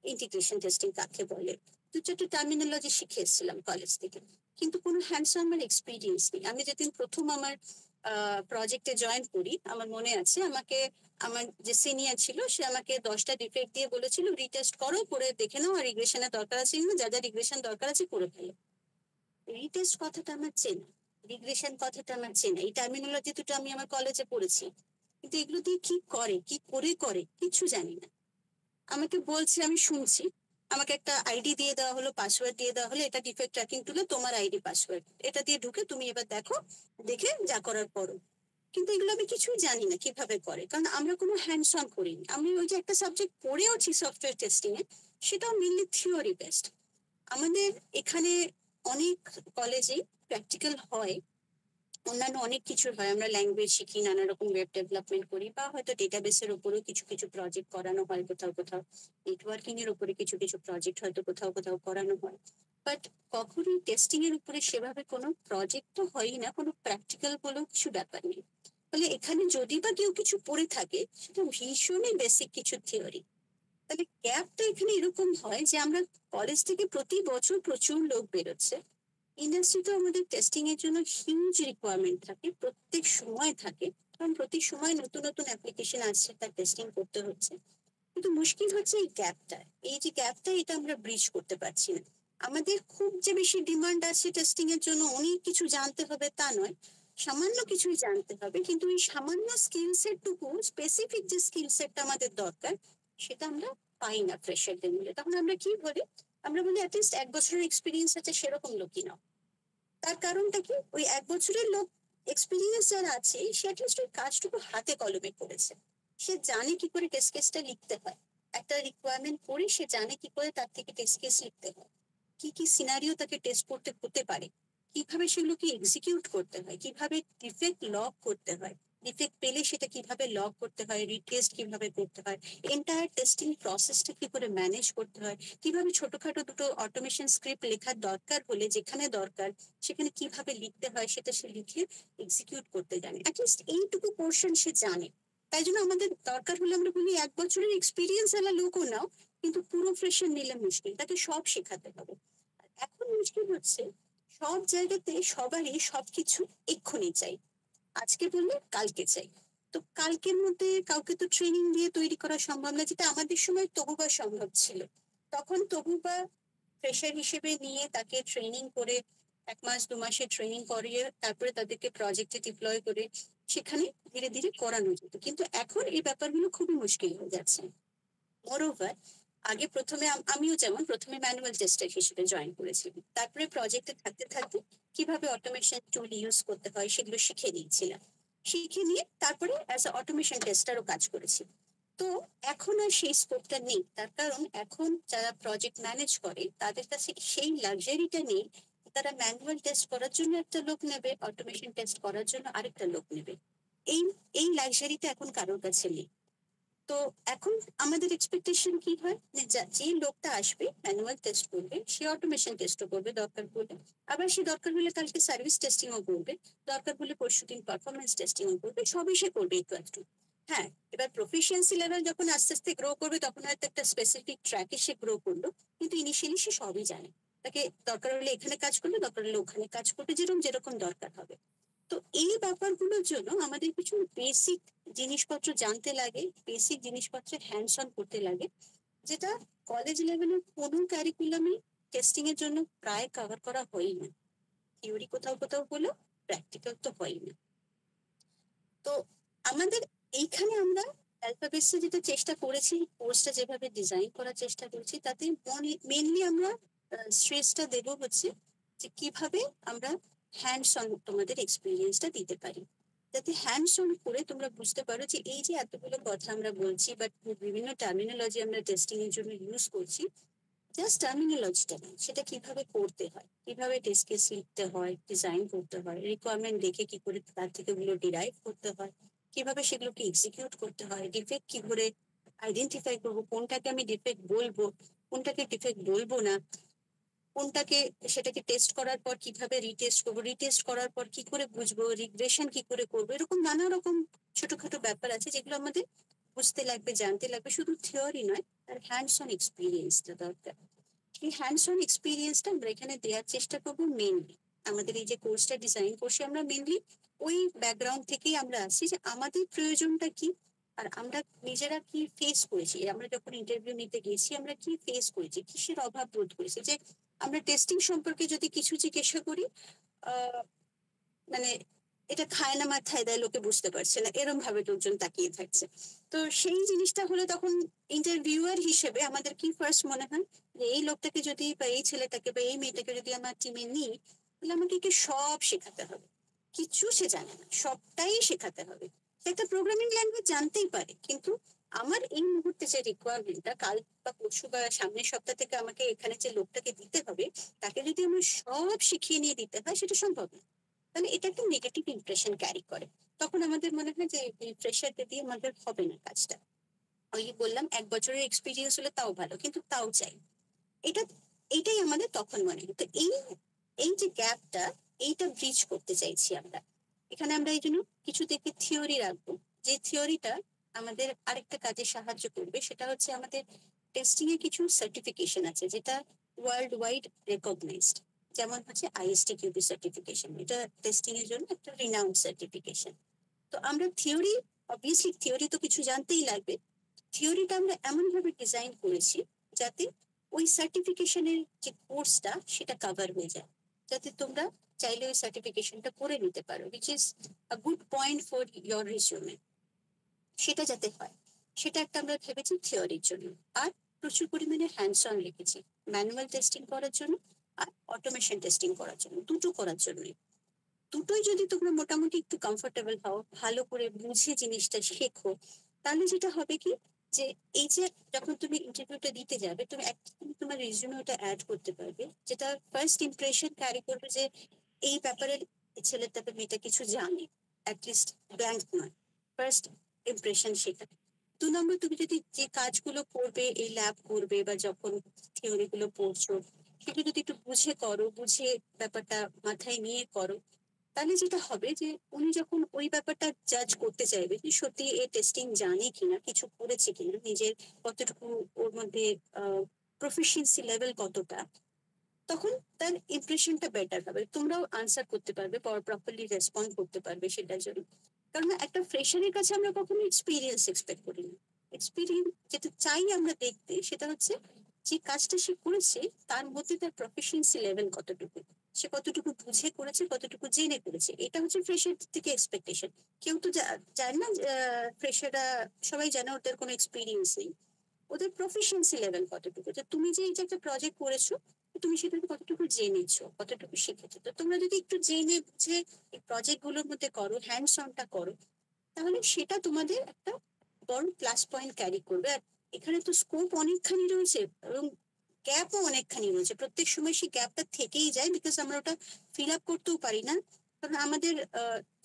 ইন্টিগ্রেশন টেস্টিং কাকে বলে, দু চারটে টার্মিনোলজি শিখে এসেছিলাম কলেজ থেকে, কিন্তু কোনো হ্যান্ডস অন আমার এক্সপিরিয়েন্স নেই। আমি যেদিন প্রথম আমার প্রজেক্টে জয়েন করি, আমার মনে আছে আমাকে আমার যে সিনিয়র ছিল সে আমাকে 10টা ডিফেক্ট দিয়ে বলেছিল রিটেস্ট করো, করে দেখে নাও, আর রিগ্রেশনের দরকার আছে না, যা যা রিগ্রেশন দরকার আছে করে ফেলো। রিটেস্ট কথাটা আমার চেনা, রিগ্রেশন কথাটা আমার চেনা, এই টার্মিনোলজি দুটো আমি আমার কলেজে পড়েছি, কিন্তু এগুলো দিয়ে কি করে, কি করে কিছু জানি না। আমাকে বলছে, আমি শুনছি, আমাকে একটা আইডি দিয়ে দেওয়া হলো, পাসওয়ার্ড দিয়ে দেওয়া হলো, এটা ডিফেক্ট ট্র্যাকিং টুলে তোমার আইডি পাসওয়ার্ড, এটা দিয়ে ঢুকে তুমি এবার দেখো, দেখে যা করার করো। কিন্তু এগুলো আমি কিছুই জানি না কিভাবে করে, কারণ আমরা কোনো হ্যান্ডস অন করিনি। আমি ওই যে একটা সাবজেক্ট পড়েওছি সফটওয়্যার টেস্টিং এ, সেটাও মেনলি থিওরি বেসড। আমাদের এখানে অনেক কলেজেই প্র্যাকটিক্যাল হয়, অন্যান্য অনেক কিছু হয়, আমরা ল্যাঙ্গুয়েজ শিখি, নানা রকম ওয়েব ডেভেলপমেন্ট করি, বা হয়তো ডেটাবেসের উপরেও কিছু কিছু প্রজেক্ট করানো হয় কোথাও কোথাও, নেটওয়ার্কিং এর উপরে কিছু কিছু প্রজেক্ট হয়তো কোথাও কোথাও করানো হয়। বাট কখনোই টেস্টিং এর উপরে সেভাবে কোনো প্রজেক্ট তো হয়ই না, কোনো প্র্যাকটিক্যাল বলেও কিছু ব্যাপার নেই। ফলে এখানে যদি বা কেউ কিছু পড়ে থাকে, সেটা ভীষণই বেসিক কিছু থিওরি। তাহলে গ্যাপটা এখানে এরকম হয় যে আমরা কলেজ থেকে প্রতি বছর প্রচুর লোক বেরোচ্ছে, ইন্ডাস্ট্রিতে আমাদের টেস্টিং এর জন্য হিউজ রিকোয়ারমেন্ট থাকে, প্রত্যেক সময় থাকে, কারণ প্রতি সময় নতুন নতুন অ্যাপ্লিকেশন আসছে, তার টেস্টিং করতে হচ্ছে। কিন্তু মুশকিল হচ্ছে এই গ্যাপটা, এই যে গ্যাপটা, এটা আমরা ব্রিজ করতে পারছি না। আমাদের খুব যে বেশি ডিমান্ড আছে টেস্টিং এর জন্য, অনেক কিছু জানতে হবে তা নয়, সামান্য কিছুই জানতে হবে, কিন্তু এই সামান্য স্কিল সেট টুকু, স্পেসিফিক যে স্কিল সেটটা আমাদের দরকার, সেটা আমরা পাই না ফ্রেশারদের মিলে। তখন আমরা কি বলি, আমরা বলি অ্যাটলিস্ট 1 বছরের এক্সপিরিয়েন্স আছে সেরকম লোকই নাও। তার কারণটা কি, ওই 1 বছরের লোক এক্সপিরিয়েন্স যারা আছে, সে অ্যাটলিস্ট ওই কাজটুকু হাতে কলমে করেছে, সে জানে কি করে টেস্ট কেসটা লিখতে হয়, একটা রিকোয়ারমেন্ট পড়ে সে জানে কি করে তার থেকে টেস্ট কেস লিখতে হয়, কি কি সিনারিও তাকে টেস্ট করতে হতে পারে, কিভাবে সেগুলোকে এক্সিকিউট করতে হয়, কিভাবে ডিফেক্ট লগ করতে হয়, ডিফেক্ট পেলে সেটা কিভাবে লগ করতে হয়, রিটেস্ট কিভাবে করতে হয়, এন্টায়ার টেস্টিং প্রসেসটা কি করে ম্যানেজ করতে হয়, কিভাবে ছোটখাটো দুটো অটোমেশন স্ক্রিপ্ট লেখার দরকার হলে যেখানে দরকার সেখানে কিভাবে লিখতে হয়, সেটা সে লিখে এক্সিকিউট করতে জানে, অ্যাটলিস্ট এইটুকু পোর্শন সে জানে। তাই জন্য আমাদের দরকার হলে আমরা বলি 1 বছরের এক্সপিরিয়েন্স আলা লোকও নাও, কিন্তু পুরো ফ্রেশার নিলে মুশকিল, তাকে সব শেখাতে হবে। এখন মুশকিল হচ্ছে, সব জায়গাতে সবারই সবকিছু এক্ষুনি চাই, আজকে বললে কালকে চাই। তো কালকের মধ্যে কাউকে তো ট্রেনিং দিয়ে তৈরি করা সম্ভব না, যেটা আমাদের সময় তবুবা সম্ভব ছিল। তখন তবুবা ফ্রেশার হিসেবে নিয়ে তাকে ট্রেনিং করে 1 মাস 2 মাসের ট্রেনিং করিয়ে তারপরে তাদেরকে প্রজেক্টে ডিপ্লয় করে সেখানে ধীরে ধীরে করানো যেত। কিন্তু এখন এই ব্যাপারগুলো খুবই মুশকিল হয়ে যাচ্ছে। মোরওভার, আগে প্রথমে আমিও যেমন প্রথমে ম্যানুয়াল টেস্টার হিসেবে জয়েন করেছিলাম, তারপরে প্রজেক্টে থাকতে থাকতে কিভাবে অটোমেশন টুল ইউজ করতে হয় সেগুলো শিখে নিয়েছিলাম, শিখে নিয়ে তারপরে অ্যাজ এ অটোমেশন টেস্টারও কাজ করেছি। তো এখন আর সেই স্কোপটা নেই, তার কারণ এখন যারা প্রজেক্ট ম্যানেজ করে তাদের কাছে সেই লাক্সারিটা নেই, তারা ম্যানুয়াল টেস্ট করার জন্য একটা লোক নেবে, অটোমেশন টেস্ট করার জন্য আরেকটা লোক নেবে। এই এই লাক্সারিটা এখন কারোর কাছে নেই। তো এখন আমাদের এক্সপেকটেশন কি হয়, যে লোকটা আসবে ম্যানুয়াল টেস্ট করবে, সে অটোমেশন টেস্টও করবে দরকার পড়লে, আবার সে দরকার হলে কালকে সার্ভিস টেস্টিংও করবে, দরকার হলে পরশুদিন পারফরমেন্স টেস্টিংও করবে, সবই সে করবে একটু একটু। হ্যাঁ, এবার প্রফিসিয়েন্সি লেভেল যখন আস্তে আস্তে গ্রো করবে, তখন হয়তো একটা স্পেসিফিক ট্র্যাকে সে গ্রো করলো, কিন্তু ইনিশিয়ালি সে সবই জানে, তাকে দরকার হলে এখানে কাজ করলে, দরকার হলে ওখানে কাজ করবে, যেরকম যেরকম দরকার হবে। তো এই ব্যাপারগুলোর জন্য আমাদের কিছু বেসিক জিনিসপত্র জানতে লাগে, বেসিক জিনিসপত্র হ্যান্ডস অন করতে লাগে, যেটা কলেজ লেভেলের কোনো ক্যারিকুলামে টেস্টিং এর জন্য প্রায় কভার করা হয় না। থিওরি কোথাও কোথাও হলো, প্র্যাকটিক্যাল তো হয় না। তো আমাদের এইখানে আমরা অ্যালফাবেটসে যেটা চেষ্টা করেছি, কোর্সটা যেভাবে ডিজাইন করার চেষ্টা করছি, তাতে মেনলি আমরা স্ট্রেসটা দেবো হচ্ছে যে কিভাবে আমরা হ্যান্ডস অন তোমাদের এক্সপিরিয়েন্সটা দিতে পারি, যাতে হ্যান্ডস অন করে তোমরা বুঝতে পারো যে এই যে এতগুলো কথা আমরা বলছি বাট বিভিন্ন টার্মিনোলজি আমরা টেস্টিং এর জন্য ইউজ করছি, জাস্ট টার্মিনোলজিটা না, সেটা কিভাবে করতে হয়, কিভাবে টেস্ট কেস লিখতে হয়, ডিজাইন করতে হয়, রিকোয়ারমেন্ট দেখে কি করে তার থেকে ওগুলো ডিরাইভ করতে হয়, কিভাবে সেগুলোকে এক্সিকিউট করতে হয়, ডিফেক্ট কি করে আইডেন্টিফাই করবো, কোনটাকে আমি ডিফেক্ট বলবো, কোনটাকে ডিফেক্ট বলবো না, কোনটাকে সেটাকে টেস্ট করার পর কিভাবে রিটেস্ট করবো, রিটেস্ট করার পর কি করে বুঝবো, রিগ্রেশন কি করে করবো, এরকম নানা রকম ছোটখাটো ব্যাপার আছে যেগুলো আমাদের বুঝতে লাগবে, জানতে লাগবে। শুধু থিওরি নয়, তার হ্যান্ডস অন এক্সপিরিয়েন্সটা দরকার। এই হ্যান্ডস অন এক্সপিরিয়েন্সটা আমরা এখানে দেওয়ার চেষ্টা করবো মেনলি। আমাদের এই যে কোর্সটা ডিজাইন করছি, আমরা মেনলি ওই ব্যাকগ্রাউন্ড থেকেই আমরা আসছি যে আমাদের প্রয়োজনটা কি, আর আমরা নিজেরা কি ফেস করেছি, আমরা যখন ইন্টারভিউ নিতে গেছি আমরা কি ফেস করেছি, কিসের অভাব বোধ করেছি। যে আমরা টেস্টিং সম্পর্কে যদি কিছু জিজ্ঞাসা করি, মানে এটা খায় না মাথায় দেয়, লোকে বুঝতে পারছে না, এরম ভাবে লোকজন তাকিয়ে থাকছে। তো সেই জিনিসটা হলে তখন ইন্টারভিউয়ার হিসেবে আমাদের কি ফার্স্ট মনে হয় যে এই লোকটাকে যদি বা এই ছেলেটাকে বা এই মেয়েটাকে যদি আমার টিমে নিই, তাহলে আমাকে কি সব শেখাতে হবে, কিছু সে জানে না, সবটাই শেখাতে হবে। সে একটা প্রোগ্রামিং ল্যাঙ্গুয়েজ জানতেই পারে, কিন্তু আমার এই মুহূর্তে যে রিকোয়ারমেন্টটা কাল বা পরশু বা সামনের সপ্তাহ থেকে আমাকে এখানে যে লোকটাকে দিতে হবে, তাকে যদি আমার সব শিখিয়ে নিয়ে দিতে হয়, সেটা সম্ভব না। তাহলে এটা একটা নেগেটিভ ইমপ্রেশন ক্যারি করে। তখন আমাদের মনে হয় যে এই প্রেশারটা দিয়ে আমাদের হবে না কাজটা। ওই বললাম 1 বছরের এক্সপিরিয়েন্স হলে তাও ভালো, কিন্তু তাও চাই। এটা এইটাই আমাদের তখন মনে হয়। তো এই যে গ্যাপটা, এইটা ব্রিজ করতে চাইছি আমরা। এখানে আমরা এই জন্য কিছু থেকে থিওরি রাখবো, যে থিওরিটা আমাদের আরেকটা কাজে সাহায্য করবে। সেটা হচ্ছে আমাদের টেস্টিং এ কিছু সার্টিফিকেশন আছে যেটা ওয়ার্ল্ড ওয়াইড রেকগনাইজড। যেমন হচ্ছে আইএসটিকিউবি সার্টিফিকেশন, এটা টেস্টিং এর জন্য একটা রিনাউন্ড সার্টিফিকেশন। তো আমরা থিওরি, অবভিয়াসলি থিওরি তো কিছু জানতেই লাগবে। থিওরিটা আমরা এমন ভাবে ডিজাইন করেছি যাতে ওই সার্টিফিকেশনের যে কোর্সটা সেটা কভার হয়ে যায়, যাতে তোমরা চাইলে ওই সার্টিফিকেশনটা করে নিতে পারো, which is a good point for your resume. সেটা যাতে হয়, সেটা একটা আমরা ভেবেছি থিওরির জন্য। আর প্রচুর পরিমাণে হ্যান্ডস অন লিখেছি, ম্যানুয়াল টেস্টিং করার জন্য আর অটোমেশন টেস্টিং করার জন্য, দুটো করার জন্যই। দুটোই যদি তোমরা মোটামুটি একটু কমফোর্টেবল হও, ভালো করে বুঝে জিনিসটা শেখো, তাহলে যেটা হবে কি, যে এই যে যখন তুমি ইন্টারভিউটা দিতে যাবে, তুমি তোমার রিজিউমে ওটা অ্যাড করতে পারবে, যেটা ফার্স্ট ইমপ্রেশন ক্যারি করবে যে এই ব্যাপারে ছেলেটা বা মেয়েটা কিছু জানে, অ্যাটলিস্ট ব্ল্যাঙ্ক নয়, ফার্স্ট ইমপ্রেশন সেটা। 2 নম্বর, তুমি যদি যে কাজগুলো করবে, এই ল্যাব করবে বা যখন থিওরি গুলো পড়ছো, সেগুলো যদি একটু বুঝে করো, বুঝে ব্যাপারটা মাথায় নিয়ে করো, তাহলে যেটা হবে যে উনি যখন ওই ব্যাপারটা জাজ করতে চাইবে যে সত্যি এ টেস্টিং জানে কিনা, কিছু করেছে কিনা, নিজের কতটুকু ওর মধ্যে প্রফিসিয়েন্সি লেভেল কতটা, তখন তার ইমপ্রেশনটা বেটার হবে, তোমরাও আনসার করতে পারবে, প্রপারলি রেসপন্ড করতে পারবে সেটার জন্য। কারণ একটা ফ্রেশারের কাছে আমরা কখনো এক্সপিরিয়েন্স এক্সপেক্ট করি না। এক্সপিরিয়েন্স যেটা চাই আমরা দেখতে, সেটা হচ্ছে যে কাজটা সে করেছে তার মধ্যে তার প্রফিসিয়েন্সি লেভেল কতটুকু, সে কতটুকু বুঝে করেছে, কতটুকু জেনে করেছে। এটা হচ্ছে ফ্রেশার থেকে এক্সপেকটেশন। কেউ তো জানে না, ফ্রেশাররা সবাই জানে ওদের কোনো এক্সপিরিয়েন্স নেই, ওদের প্রফিসিয়েন্সি লেভেল কতটুকু, যে তুমি যে এই যে একটা প্রজেক্ট করেছো, তুমি সেটা কতটুকু জেনেছো, কতটুকু শিখেছো। তো তোমরা যদি একটু জেনে বুঝে এই প্রজেক্ট গুলোর মধ্যে করো, হ্যান্ডস অনটা করো, তাহলে সেটা তোমাদের একটা বড় প্লাস পয়েন্ট ক্যারি করবে। আর এখানে তো স্কোপ অনেকখানি রয়েছে এবং গ্যাপও অনেকখানি রয়েছে, প্রত্যেক সময় সেই গ্যাপটা থেকেই যায়, বিকজ আমরা ওটা ফিল আপ করতেও পারি না। কারণ আমাদের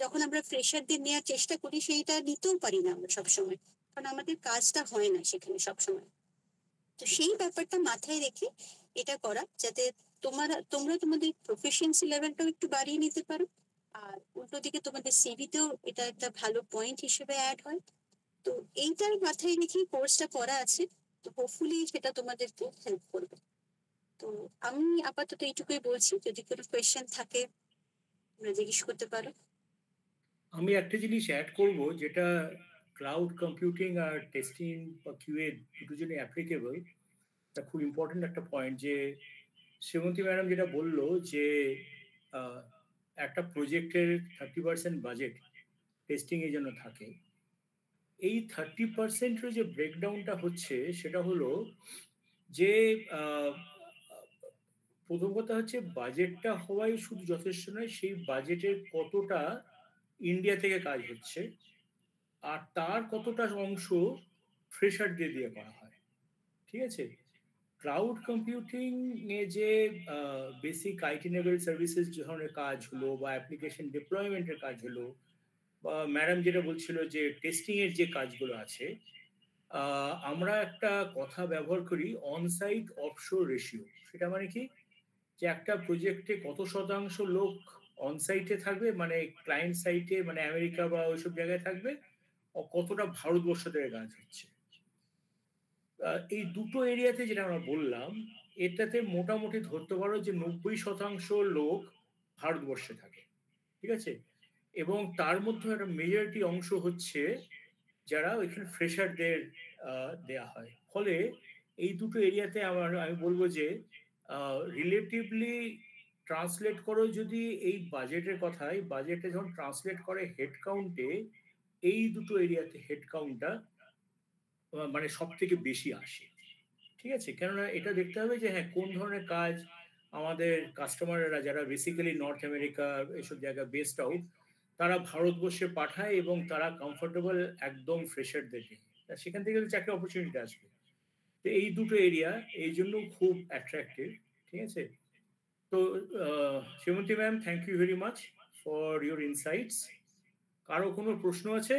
যখন আমরা ফ্রেশারদের নেওয়ার চেষ্টা করি, সেইটা নিতেও পারি না আমরা সবসময়, কারণ আমাদের কাজটা হয় না সেখানে সবসময়। তো সেই ব্যাপারটা মাথায় রেখে এটা করা, যাতে তোমরা তোমাদের প্রফিসিয়েন্সি লেভেলটাও একটু বাড়িয়ে নিতে পারো, আর উল্টো দিকে তোমাদের সিভিতেও এটা একটা ভালো পয়েন্ট হিসেবে অ্যাড হয়। তো এইটার মাথায় রেখেই কোর্সটা করা আছে। তো হোপফুলি সেটা তোমাদেরকে হেল্প করবে। তো আমি আপাতত এইটুকুই বলছি, যদি কোনো কোয়েশ্চেন থাকে তোমরা জিজ্ঞেস করতে পারো। আমি একটা জিনিস অ্যাড করব, যেটা ক্লাউড কম্পিউটিং আর টেস্টিং বা কিউএ দুটো জন্য অ্যাপ্লিকেবল। এটা খুব ইম্পর্টেন্ট একটা পয়েন্ট, যে শ্রীমন্তী ম্যাডাম যেটা বললো যে একটা প্রজেক্টের 30% বাজেট টেস্টিং এর জন্য থাকে। এই 30%-এর যে ব্রেকডাউনটা হচ্ছে সেটা হলো যে প্রথম কথা হচ্ছে বাজেটটা হওয়াই শুধু যথেষ্ট নয়, সেই বাজেটের কতটা ইন্ডিয়া থেকে কাজ হচ্ছে আর তার কতটা অংশ ফ্রেশারদের দিয়ে করা হয়। ঠিক আছে, ক্লাউড কম্পিউটিং এ যে বেসিক আইটি নেভেল সার্ভিসেস ধরনের কাজ হলো বা অ্যাপ্লিকেশন ডিপ্লয়মেন্টের কাজ হলো বা ম্যাডাম যেটা বলছিল যে টেস্টিং এর যে কাজগুলো আছে, আমরা একটা কথা ব্যবহার করি অনসাইট অফশোর রেশিও। সেটা মানে কি, যে একটা প্রজেক্টে কত শতাংশ লোক অনসাইটে থাকবে, মানে ক্লায়েন্ট সাইটে মানে আমেরিকা বা ওইসব জায়গায় থাকবে, কতটা ভারতবর্ষ থেকে কাজ হচ্ছে। এই দুটো এরিয়াতে যেটা আমরা বললাম, এটাতে মোটামুটি ধরতে পারো যে 90% লোক ভারতবর্ষে থাকে। ঠিক আছে, এবং তার মধ্যে একটা মেজরিটি অংশ হচ্ছে যারা ওইখানে ফ্রেশারদের দেয়া হয়। ফলে এই দুটো এরিয়াতে আমি বলবো যে রিলেটিভলি ট্রান্সলেট করো যদি এই বাজেটের কথাই, বাজেটে যখন ট্রান্সলেট করে হেড কাউন্টে, এই দুটো এরিয়াতে হেড কাউন্টটা মানে সব থেকে বেশি আসে। ঠিক আছে, কেননা এটা দেখতে হবে যে হ্যাঁ কোন ধরনের কাজ আমাদের কাস্টমাররা যারা বেসিক্যালি নর্থ আমেরিকা এসব জায়গা বেসড আউট, তারা ভারতবর্ষে পাঠায় এবং তারা কমফোর্টেবল একদম ফ্রেশারদের নিয়ে, সেখান থেকে চাকরি অপরচুনিটি আসবে। তো এই দুটো এরিয়া এই জন্য খুব অ্যাট্রাক্টিভ। ঠিক আছে, তো Semanti ma'am, thank you very much for your insights. কারো কোনো প্রশ্ন আছে?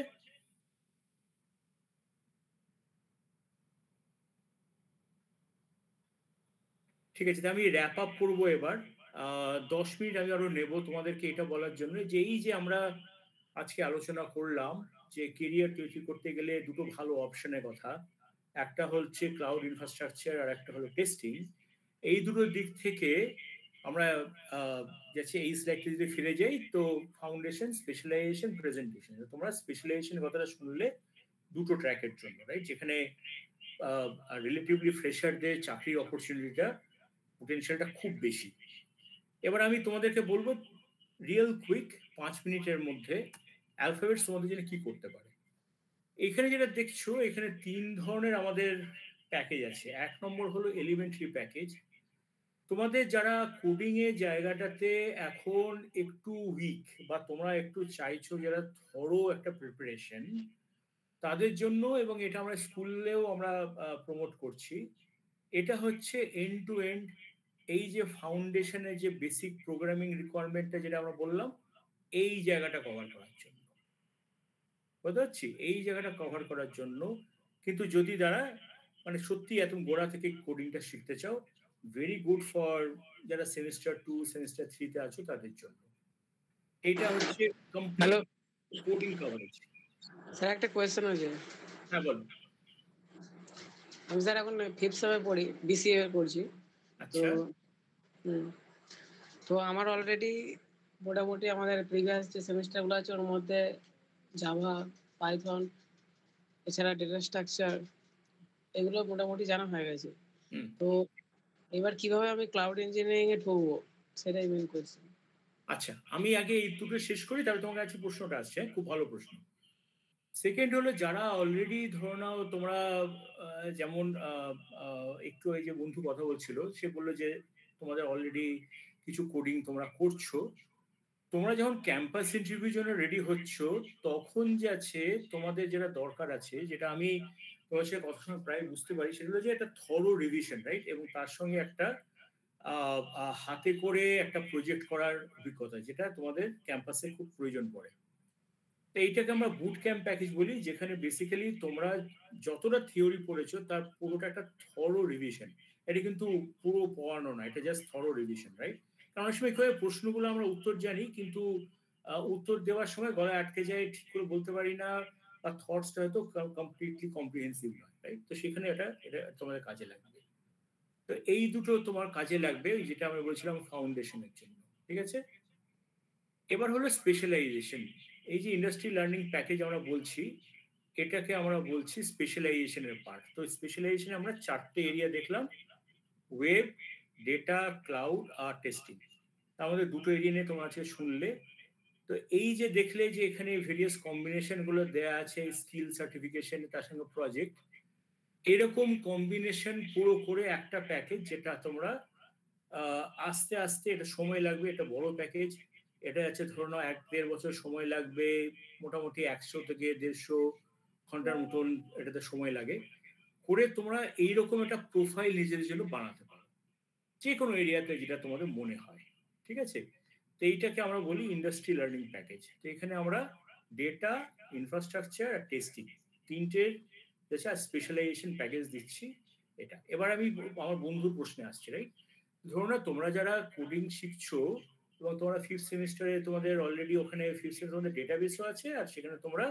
ঠিক আছে, আমি র্যাপ আপ করবো এবার। 10 মিনিট আমি আরো নেব তোমাদেরকে এটা বলার জন্য যে এই যে আমরা আজকে আলোচনা করলাম যে কেরিয়ার তৈরি করতে গেলে দুটো ভালো অপশনের কথা, একটা হচ্ছে ক্লাউড ইনফ্রাস্ট্রাকচার আর একটা হলো টেস্টিং। এই দুটো দিক থেকে আমরা যাচ্ছে এই স্লাইডে যদি ফিরে যাই, তো ফাউন্ডেশন, স্পেশালাইজেশন, প্রেজেন্টেশন। তোমরা স্পেশালাইজেশন কথাটা শুনলে দুটো ট্র্যাকের জন্য, রাইট, যেখানে রিলেটিভলি ফ্রেশারদের চাকরির অপরচুনিটিটা, পোটেনশিয়ালটা খুব বেশি। এবার আমি তোমাদেরকে বলবো রিয়েল কুইক 5 মিনিটের মধ্যে অ্যালফাবেটস তোমাদের জন্য কি করতে পারে। এখানে যেটা দেখছো, এখানে 3 ধরনের আমাদের প্যাকেজ আছে। 1 নম্বর হলো এলিমেন্টারি প্যাকেজ। তোমাদের যারা কোডিং এর জায়গাটাতে এখন একটু উইক বা তোমরা একটু চাইছো যারা থরো একটা প্রিপারেশন, তাদের জন্য, এবং এটা আমরা স্কুলেও আমরা প্রমোট করছি, এটা হচ্ছে এন্ড টু এন্ড এই যে ফাউন্ডেশনের যে বেসিক প্রোগ্রামিং রিকোয়ারমেন্টটা যেটা আমরা বললাম, এই জায়গাটা কভার করার জন্য। বুঝতে পারছি, এই জায়গাটা কভার করার জন্য। কিন্তু যদি তারা মানে সত্যি এত গোড়া থেকে কোডিংটা শিখতে চাও, ভেরি গুড ফর যারা সেমিস্টার 2 সেমিস্টার 3 তে আছো তাদের জন্য। এটা হচ্ছে হ্যালো কোডিং কভারেজ। স্যার, একটা কোয়েশ্চেন আছে। হ্যাঁ বলুন। আমি স্যার এখন 5th সেমে পড়ি, বিসিএ করছি। তো আচ্ছা, তো আমার অলরেডি মোটামুটি আমাদের প্রিভিয়াস যে সেমিস্টারগুলো আছে ওর মধ্যে জাভা, পাইথন, এছাড়া ডেটা স্ট্রাকচার, এগুলো মোটামুটি জানা হয়ে গেছে। তো এবার কিভাবে আমি ক্লাউড ইঞ্জিনিয়ারিং এ ঢুকবো সেটাই মেন করছি। আচ্ছা, আমি আগে এই দুটো শেষ করি, তারপরে তোমার কাছে প্রশ্নটা আসছে। খুব ভালো প্রশ্ন। সেকেন্ড হলো যারা অলরেডি ধরো নাও তোমরা যেমন একটু এই যে বন্ধু কথা বলছিল, সে বললো যে তোমাদের অলরেডি কিছু কোডিং তোমরা করছো, তোমরা যখন ক্যাম্পাস ইন্টারভিউ জন্য রেডি হচ্ছ, তখন যে আছে তোমাদের যেটা দরকার আছে, যেটা আমি তোমার সাথে কথা শুনে প্রায় বুঝতে পারি, সেটা হলো যে একটা থরো রিভিশন, রাইট, এবং তার সঙ্গে একটা হাতে করে একটা প্রজেক্ট করার অভিজ্ঞতা, যেটা তোমাদের ক্যাম্পাসে খুব প্রয়োজন পড়ে। তো এইটাকে আমরা বুট ক্যাম্প প্যাকেজ বলি, যেখানে বেসিক্যালি তোমরা যতটা থিওরি পড়েছো তার পুরোটা একটা থরো রিভিশন। এটা কিন্তু পুরো পড়ানো না, এটা জাস্ট থরো রিভিশন, রাইট। কারণ অনেক সময় প্রশ্নগুলো আমরা উত্তর জানি, কিন্তু উত্তর দেওয়ার সময় গলায় আটকে যায়, ঠিক করে বলতে পারি না, বা থটসটা হয়তো কমপ্লিটলি কম্প্রিহেন্সিভ নয়, রাইট। তো সেখানে এটা তোমাদের কাজে লাগবে। তো এই দুটো তোমার কাজে লাগবে, যেটা আমরা বলছিলাম ফাউন্ডেশনের জন্য। ঠিক আছে, এবার হলো স্পেশালাইজেশন। এই যে ইন্ডাস্ট্রি লার্নিং প্যাকেজ আমরা বলছি, এটাকে আমরা বলছি স্পেশালাইজেশনের পার্ট। তো স্পেশালাইজেশনে আমরা 4টে এরিয়া দেখলাম, ওয়েব, ডেটা, ক্লাউড আর টেস্টিং। তার মধ্যে দুটো এরিয়া নিয়ে তোমরা আজকে শুনলে। তো এই যে দেখলে যে এখানে ভেরিয়াস কম্বিনেশন গুলো দেয়া আছে, স্কিল সার্টিফিকেশন তার সঙ্গে প্রজেক্ট, এরকম কম্বিনেশন পুরো করে একটা প্যাকেজ, যেটা তোমরা আস্তে আস্তে, এটা সময় লাগবে, এটা বড় প্যাকেজ, এটা আছে ধরো না 1-1.5 বছর সময় লাগবে, মোটামুটি 100 থেকে 150 ঘন্টার মতন এটাতে সময় লাগে, করে তোমরা এইরকম একটা প্রোফাইল নিজেদের জন্য বানাতে পারো যে কোনো এরিয়াতে যেটা তোমাদের মনে হয়। ঠিক আছে? তো এইটাকে আমরা বলি ইন্ডাস্ট্রি লার্নিং প্যাকেজ। তো এখানে আমরা ডেটা, ইনফ্রাস্ট্রাকচার আর টেস্টিং তিনটের স্পেশালাইজেশন প্যাকেজ দিচ্ছি এটা। এবার আমি আমার বন্ধুর প্রশ্নে আসছি, রাইট? ধরো না তোমরা যারা কোডিং শিখছো এবং তোমরা 5th সেমিস্টারে তোমাদের অলরেডি ওখানে 5th সেমিস্টারে তোমাদের ডেটাবেসও আছে, আর সেখানে তোমরা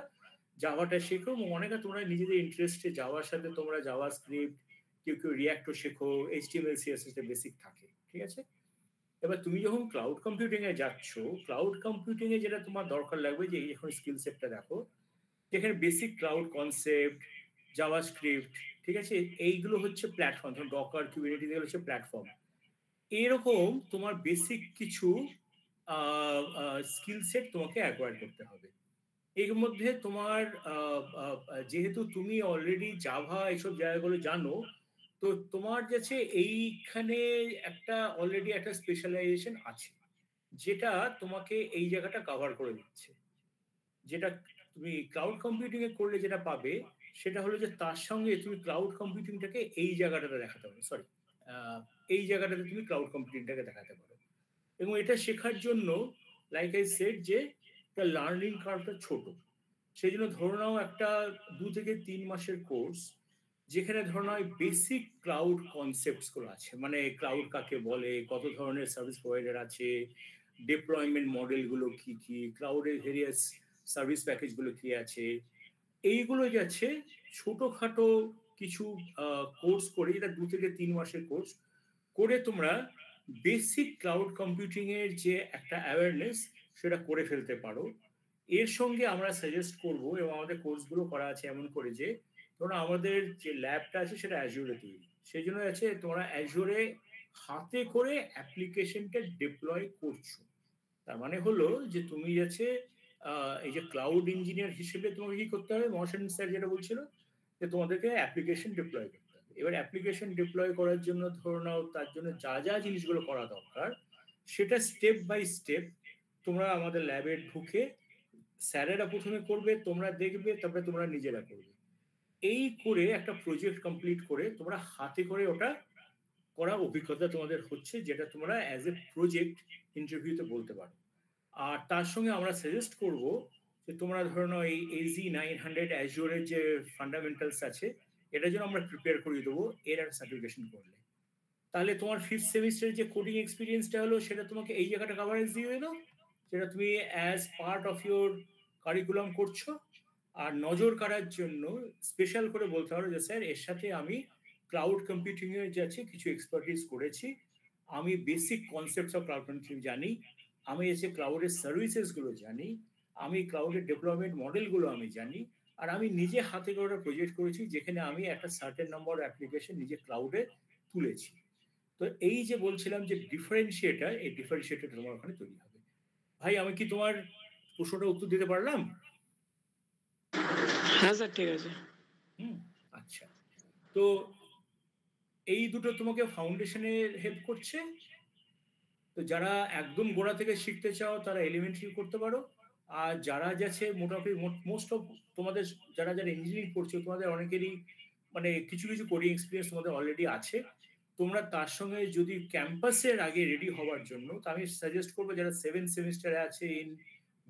জাভাটা শেখো, এবং অনেকে তোমরা নিজেদের ইন্টারেস্টে জাভার সাথে তোমরা জাভা স্ক্রিপ্ট, কেউ কেউ রিয়াক্টও শেখো, HTML CSS এর বেসিক থাকে। ঠিক আছে? এবার তুমি যখন ক্লাউড কম্পিউটিং এ যাচ্ছ, ক্লাউড কম্পিউটিং এ যেটা তোমার দরকার লাগবে, যে এখন স্কিল সেটটা দেখো, যেখানে basic cloud concept, Java script, ঠিক আছে, এইগুলো হচ্ছে প্ল্যাটফর্ম, ধরুন ডকার, কিউবেরিটিস, এগুলো হচ্ছে প্ল্যাটফর্ম। এরকম তোমার বেসিক কিছু স্কিল সেট তোমাকে অ্যাকোয়ার করতে হবে। এর মধ্যে তোমার যেহেতু তুমি অলরেডি জাভা এইসব জায়গাগুলো জানো, তো তোমার যাচ্ছে এইখানে একটা অলরেডি একটা স্পেশালাইজেশন আছে, যেটা তোমাকে এই জায়গাটা কভার করে দিচ্ছে। যেটা তুমি ক্লাউড কম্পিউটিং এ করলে যেটা পাবে, সেটা হলো যে তার সঙ্গে তুমি ক্লাউড কম্পিউটিংটাকে এই জায়গাটাতে দেখাতে পারো, সরি, এই জায়গাটাতে তুমি ক্লাউড কম্পিউটিংটাকে দেখাতে পারো। এবং এটা শেখার জন্য, লাইক আই সেড, যে একটা লার্নিং কার্ভটা ছোট। সেই জন্য ধরে নাও একটা 2 থেকে 3 মাসের কোর্স, যেখানে ধরে নাও বেসিক ক্লাউড কনসেপ্টস গুলো আছে, মানে ক্লাউড কাকে বলে, কত ধরনের সার্ভিস প্রোভাইডার আছে, ডিপ্লয়মেন্ট মডেল গুলো কি কি, ক্লাউডের ভেরিয়াস সার্ভিস প্যাকেজ গুলো কি আছে, এইগুলো যাচ্ছে ছোটখাটো কিছু কোর্স করে, যেটা 2 থেকে 3 মাসের কোর্স করে তোমরা বেসিক ক্লাউড কম্পিউটিং এর যে একটা অ্যাওয়ারনেস, সেটা করে ফেলতে পারো। এর সঙ্গে আমরা সাজেস্ট করব, এবং আমাদের কোর্সগুলো করা আছে এমন করে, যে ধরো আমাদের যে ল্যাবটা আছে সেটা অ্যাজুরে তৈরি, সেই জন্য আছে তোমরা অ্যাজুরে হাতে করে অ্যাপ্লিকেশনটা ডিপ্লয় করছো। তার মানে হলো যে তুমি যাচ্ছে এই যে ক্লাউড ইঞ্জিনিয়ার হিসেবে তোমাকে কি করতে হবে, মহাশান স্যার যেটা বলছিল, যে তোমাদেরকে অ্যাপ্লিকেশন ডিপ্লয় করতে হবে। এবার অ্যাপ্লিকেশন ডিপ্লয় করার জন্য ধরো নাও তার জন্য যা যা জিনিসগুলো করা দরকার, সেটা স্টেপ বাই স্টেপ তোমরা আমাদের ল্যাবে ঢুকে, স্যারেরা প্রথমে করবে, তোমরা দেখবে, তারপরে তোমরা নিজেরা করবে। এই করে একটা প্রজেক্ট কমপ্লিট করে তোমরা হাতে করে ওটা করা অভিজ্ঞতা তোমাদের হচ্ছে, যেটা তোমরা অ্যাজ এ প্রজেক্ট ইন্টারভিউতে বলতে পারো। আর তার সঙ্গে আমরা সাজেস্ট করব যে তোমরা ধরো না এই AZ900 অ্যাজুরের যে ফান্ডামেন্টালস আছে, এটা যেন আমরা প্রিপেয়ার করিয়ে দেবো এর একটা সার্টিফিকেশন করলে। তাহলে তোমার 5th সেমিস্টারের যে কোডিং এক্সপিরিয়েন্সটা হলো, সেটা তোমাকে এই জায়গাটা কভারেজ দিয়ে দিল, যেটা তুমি as part of your curriculum করছো। আর নজর কাড়ার জন্য স্পেশাল করে বলতে পারো যে স্যার, এর সাথে আমি ক্লাউড কম্পিউটিং এর যাচ্ছে কিছু এক্সপার্টিস করেছি, আমি basic concepts of cloud computing জানি, আমি এসে ক্লাউডের সার্ভিসেস গুলো জানি, আমি ক্লাউডের ডেভেলপমেন্ট মডেলগুলো আমি জানি, আর আমি নিজে হাতে করে একটা প্রজেক্ট করেছি, যেখানে আমি একটা সার্টেন নাম্বার অ্যাপ্লিকেশন নিজে ক্লাউডে তুলেছি। তো এই যে বলছিলাম যে ডিফারেন্সিয়েটার, এই ডিফারেন্সিয়েটার তোমার ওখানে তৈরি হবে। ভাই, আমি কি তোমার প্রশ্নটা উত্তর দিতে পারলাম? হ্যাঁ স্যার, ঠিক আছে। আচ্ছা, তো এই দুটো তোমাকে ফাউন্ডেশনে হেল্প করছে। তো যারা একদম গোড়া থেকে শিখতে চাও, তারা এলিমেন্টারি করতে পারো। আর যারা যাচ্ছে মোটামুটি মোস্ট অফ তোমাদের যারা যারা ইঞ্জিনিয়ারিং পড়ছো, তোমাদের অনেকেরই মানে কিছু কিছু কোডিং এক্সপিরিয়েন্স তোমাদের অলরেডি আছে। তোমরা তার সঙ্গে যদি ক্যাম্পাসের আগে রেডি হওয়ার জন্য, তো আমি সাজেস্ট করবো যারা 7th সেমিস্টারে আছে ইন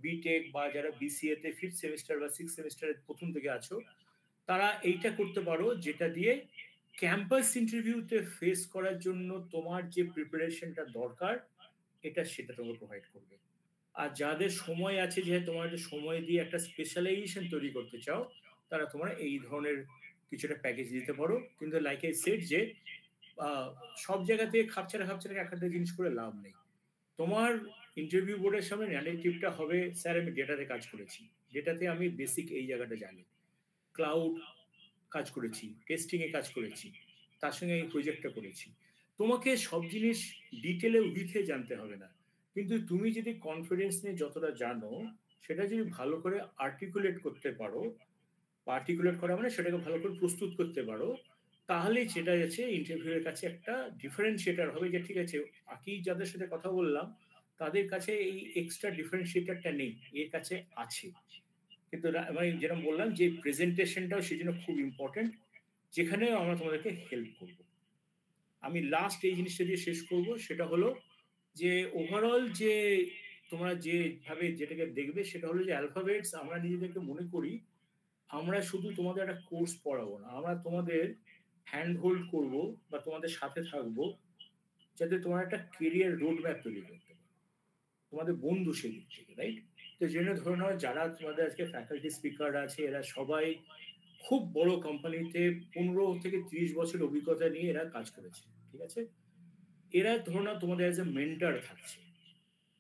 বিটেক, বা যারা BCA তে 5th সেমিস্টার বা 6th সেমিস্টারের প্রথম থেকে আছো, তারা এইটা করতে পারো, যেটা দিয়ে ক্যাম্পাস ইন্টারভিউতে ফেস করার জন্য তোমার যে প্রিপারেশনটা দরকার, এটা সেটা তোমাকে প্রোভাইড করবে। আর যাদের সময় আছে, যে তোমার সময় দিয়ে একটা স্পেশালাইজেশন তৈরি করতে চাও, তারা তোমরা এই ধরনের কিছুটা প্যাকেজ দিতে পারো। কিন্তু লাইক আই সেড, যে সব জায়গা থেকে খাপছাড়া একটা জিনিস করে লাভ নেই। তোমার ইন্টারভিউ বোর্ডের সামনে ন্যারেটিভটা হবে, স্যার আমি ডেটাতে কাজ করেছি, ডেটাতে আমি বেসিক এই জায়গাটা জানি, ক্লাউড কাজ করেছি, টেস্টিং এ কাজ করেছি, তার সঙ্গে এই প্রজেক্টটা করেছি। তোমাকে সব জিনিস ডিটেলে উইথে জানতে হবে না, কিন্তু তুমি যদি কনফিডেন্স নিয়ে যতটা জানো সেটা যদি ভালো করে আর্টিকুলেট করতে পারো, আর্টিকুলেট করা মানে সেটাকে ভালো করে প্রস্তুত করতে পারো, তাহলে সেটা যাচ্ছে ইন্টারভিউয়ের কাছে একটা ডিফারেন্সিয়েটার হবে যে ঠিক আছে বাকি যাদের সাথে কথা বললাম তাদের কাছে এই এক্সট্রা ডিফারেন্সিয়েটারটা নেই, এর কাছে আছে। কিন্তু আমি যেরকম বললাম যে প্রেজেন্টেশনটাও সেই জন্য খুব ইম্পর্টেন্ট, যেখানে আমরা তোমাদেরকে হেল্প করব। আমি লাস্ট এই জিনিসটা দিয়ে শেষ করব, সেটা হলো যে ওভারঅল যে তোমরা যেভাবে যেটাকে দেখবে সেটা হলো যে অ্যালফাবেটস আমরা নিজেদেরকে মনে করি আমরা শুধু তোমাদের একটা কোর্স পড়াবো না, আমরা তোমাদের হ্যান্ড হোল্ড করবো বা তোমাদের সাথে থাকবো যাতে তোমার একটা কেরিয়ার রোড ম্যাপ তৈরি করতে পারো, তোমাদের বন্ধু সেই দিক থেকে, রাইট? তো জন্য ধরে নাও যারা তোমাদের আজকে ফ্যাকাল্টি স্পিকার আছে এরা সবাই খুব বড় কোম্পানিতে 15 থেকে 30 বছর অভিজ্ঞতা নিয়ে এরা কাজ করেছে, ঠিক আছে? এরা ধরে নাও তোমাদের অ্যাজ এ মেন্টার থাকছে।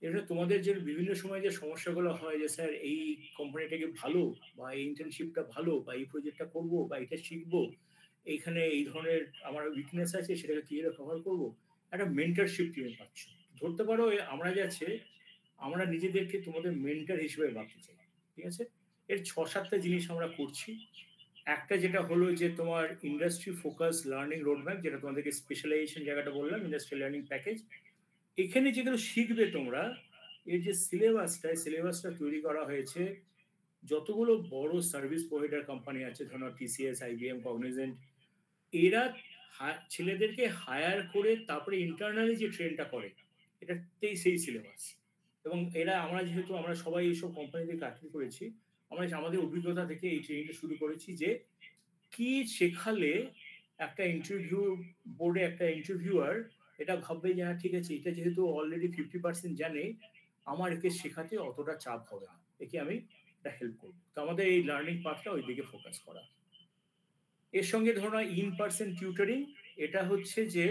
এটা তোমাদের যে বিভিন্ন সময় যে সমস্যাগুলো হয় যে স্যার এই কোম্পানিটাকে ভালো বা এই ইন্টার্নশিপটা ভালো বা এই প্রজেক্টটা করবো বা এটা শিখবো, এইখানে এই ধরনের আমার উইকনেস আছে সেটাকে কিভাবে কভার করবো, একটা মেন্টারশিপ তুমি পাচ্ছ। ধরতে পারো আমরা যাচ্ছে আমরা নিজেদেরকে তোমাদের মেন্টার হিসেবে ভাবতে চাই, ঠিক আছে? এর 6-7টা জিনিস আমরা করছি। একটা যেটা হলো যে তোমার ইন্ডাস্ট্রি ফোকাস লার্নিং রোডম্যাপ, যেটা তোমাদেরকে স্পেশালাইজেশন জায়গাটা বললাম, ইন্ডাস্ট্রিয়াল লার্নিং প্যাকেজ। এখানে যেগুলো শিখবে তোমরা, এর যে সিলেবাসটা তৈরি করা হয়েছে যতগুলো বড় সার্ভিস প্রোভাইডার কোম্পানি আছে, ধরো টিসিএস, আইবিএম, কগনিজেন্ট, এরা ছেলেদেরকে হায়ার করে তারপরে ইন্টারনালি যে ট্রেনটা করে এটাতেই সেই সিলেবাস। এবং এরা আমরা সবাই এইসব কোম্পানিতে চাকরি করেছি, আমরা আমাদের অভিজ্ঞতা থেকে এই ট্রেনিংটা শুরু করেছি যে কি শেখালে একটা ইন্টারভিউ বোর্ডে একটা ইন্টারভিউয়ার এটা ভাববে যে হ্যাঁ ঠিক আছে এটা যেহেতু অলরেডি 50% জানে, আমার একে শেখাতে অতটা চাপ হবে না, একে আমি এটা হেল্প করবো। তো আমাদের এই লার্নিং পাথটা ওই দিকে ফোকাস করা। এর সঙ্গে ধরো ইন পার্সন টিউটরিং, এটা হচ্ছে যে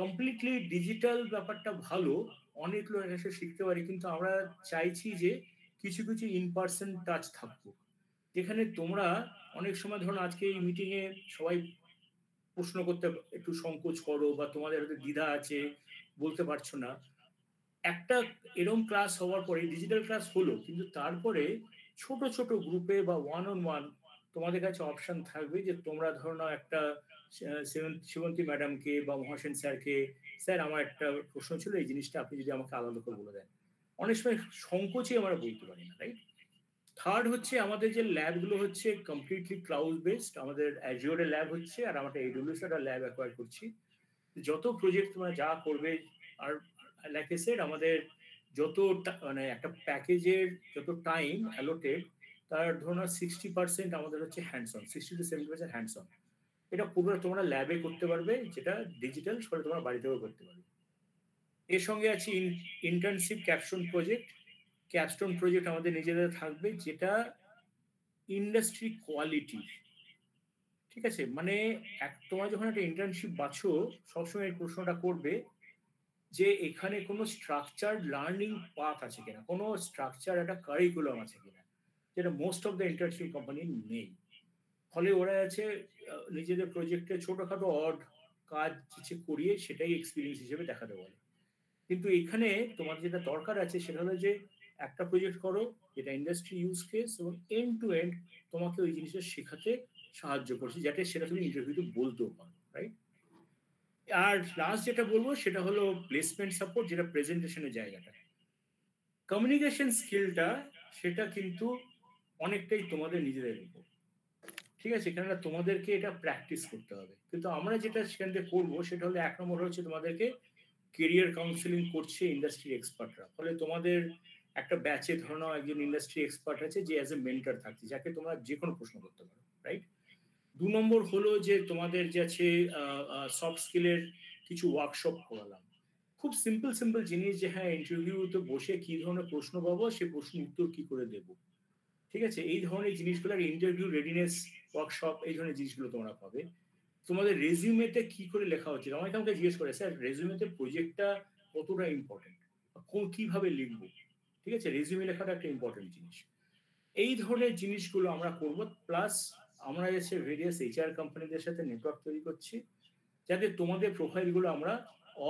কমপ্লিটলি ডিজিটাল ব্যাপারটা ভালো, অনেক লোক এসে শিখতে পারে, কিন্তু আমরা চাইছি যে কিছু কিছু ইন পার্সন টাচ থাকবো, যেখানে তোমরা অনেক সময় ধরো আজকে এই মিটিংয়ে সবাই প্রশ্ন করতে একটু সংকোচ করো বা তোমাদের হয়তো দ্বিধা আছে, বলতে পারছো না। একটা এরকম ক্লাস হওয়ার পরে ডিজিটাল ক্লাস হলো, কিন্তু তারপরে ছোট ছোট গ্রুপে বা ওয়ান অন ওয়ান তোমাদের কাছে অপশন থাকবে যে তোমরা ধরো না একটা শিবন্তী ম্যাডামকে বা মহাসেন স্যারকে, স্যার আমার একটা প্রশ্ন ছিল এই জিনিসটা আপনি যদি আমাকে আলাদা করে বলে দেন। অনেক সময় সংকোচে আমরা বলতে পারি না, রাইট? থার্ড হচ্ছে আমাদের যে ল্যাবগুলো হচ্ছে কমপ্লিটলি ক্লাউড বেসড, আমাদের অ্যাজিওরের ল্যাব হচ্ছে আর আমরা এডব্লিউএস এর ল্যাব অ্যাকোয়ার করছি। যত প্রজেক্ট তোমরা যা করবে, আর লাইক আই সেড আমাদের যত মানে একটা প্যাকেজের যত টাইম অ্যালোটেড তার ধরুন 60% আমাদের হচ্ছে hands on, 60 to 70% hands on. এটা পুরো তোমরা ল্যাবে করতে পারবে, যেটা ডিজিটাল সেটা তোমরা বাড়িতেও করতে পারবে। এর সঙ্গে আছে internship capstone project. Capstone project আমাদের নিজেদের থাকবে, যেটা ইন্ডাস্ট্রি কোয়ালিটি, ঠিক আছে? মানে তোমরা যখন একটা ইন্টার্নশিপ বাছো সবসময় এই প্রশ্নটা করবে যে এখানে কোনো স্ট্রাকচার লার্নিং পাথ আছে কিনা, কোনো স্ট্রাকচার একটা কারিকুলাম আছে কিনা, যেটা most of the internship company নেই। ফলে ওরা আছে নিজেদের প্রজেক্টে ছোটখাটো অড কাজ করিয়ে সেটাই এক্সপিরিয়েন্স হিসেবে দেখাতে বলে। কিন্তু এখানে তোমার যেটা দরকার আছে সেটা হলো যে একটা প্রজেক্ট করো যেটা ইন্ডাস্ট্রি ইউজ কেস এবং এন্ড টু এন্ড তোমাকে ওই জিনিসটা শেখাতে সাহায্য করছে, যাতে সেটা তুমি ইন্টারভিউতে বলতেও পারো, রাইট? আর লাস্ট যেটা বলবো সেটা হলো প্লেসমেন্ট সাপোর্ট, যেটা প্রেজেন্টেশনের জায়গাটা। কমিউনিকেশন স্কিলটা সেটা কিন্তু অনেকটাই তোমাদের নিজেদের উপর, ঠিক আছে? কেননা তোমাদেরকে এটা প্র্যাকটিস করতে হবে। কিন্তু আমরা যেটা সেখান থেকে করবো সেটা হলো 1 নম্বর হচ্ছে তোমাদেরকে কেরিয়ার কাউন্সিলিং করছে ইন্ডাস্ট্রি এক্সপার্টরা। ফলে তোমাদের একটা ব্যাচে ধরো একজন ইন্ডাস্ট্রি এক্সপার্ট আছে যে অ্যাজ এ মেন্টর থাকছে, যাকে তোমরা যে কোনো প্রশ্ন করতে পারো, রাইট? 2 নম্বর হলো যে তোমাদের যে আছে সফট স্কিলের কিছু ওয়ার্কশপ করালাম, খুব সিম্পল জিনিস, যে হ্যাঁ ইন্টারভিউতে বসে কি ধরনের প্রশ্ন পাবো সে প্রশ্ন উত্তর কি করে দেবো, ঠিক আছে? এই ধরনের জিনিসগুলো, ইন্টারভিউ রেডিনেস ওয়ার্কশপ, এই ধরনের জিনিসগুলো তোমরা পাবে। তোমাদের রেজিউমেতে কি করে লেখা হচ্ছে, আমাকে জিজ্ঞেস করে স্যার রেজিউমেতে প্রজেক্টটা কতটা ইম্পর্টেন্ট, কিভাবে লিখবো, ঠিক আছে? রেজিউমে লেখাটা একটা ইম্পর্টেন্ট জিনিস। এই ধরনের জিনিসগুলো আমরা করব। প্লাস আমরা এসে ভেরিয়াস এইচআর কোম্পানিদের সাথে নেটওয়ার্ক তৈরি করছি, যাতে তোমাদের প্রোফাইলগুলো আমরা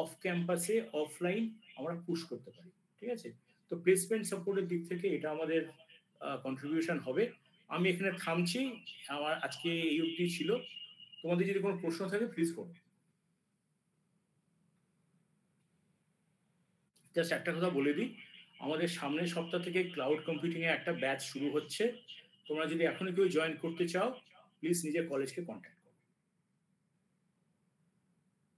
অফ ক্যাম্পাসে অফলাইন আমরা পুশ করতে পারি। ঠিক আছে? তো প্লেসমেন্ট সাপোর্টের দিক থেকে এটা আমাদের কন্ট্রিবিউশন হবে। আমি এখানে থামছি, আমার আজকে এই অবধি ছিল। তোমাদের যদি কোনো প্রশ্ন থাকে প্লিজ করো। জাস্ট একটা কথা বলে দিই, আমাদের সামনের সপ্তাহ থেকে ক্লাউড কম্পিউটিং এর একটা ব্যাচ শুরু হচ্ছে। তোমরা যদি এখনো কেউ জয়েন করতে চাও প্লিজ নিজের কলেজকে কন্ট্যাক্ট করো,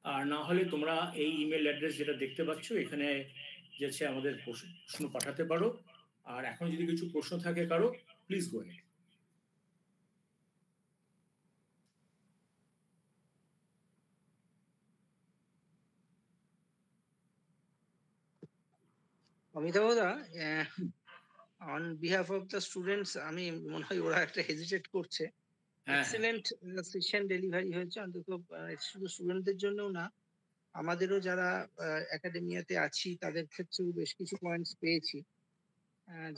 আর না হলে তোমরা এই ইমেল অ্যাড্রেস যেটা দেখতে পাচ্ছ এখানে যাচ্ছে আমাদের প্রশ্ন পাঠাতে পারো। আর এখন যদি কিছু প্রশ্ন থাকে কারো, প্লিজ গো হেড। অমিতাভদা, on behalf of the students, আমি মনে হয় ওরা একটা হেজিটেট করছে। এক্সেলেন্ট সেশন ডেলিভারি হয়েছে, অন্তত শুধু স্টুডেন্টদের জন্যও না, আমাদেরও যারা একাডেমিয়াতে আছি তাদের ক্ষেত্রেও বেশ কিছু পয়েন্টস পেয়েছি,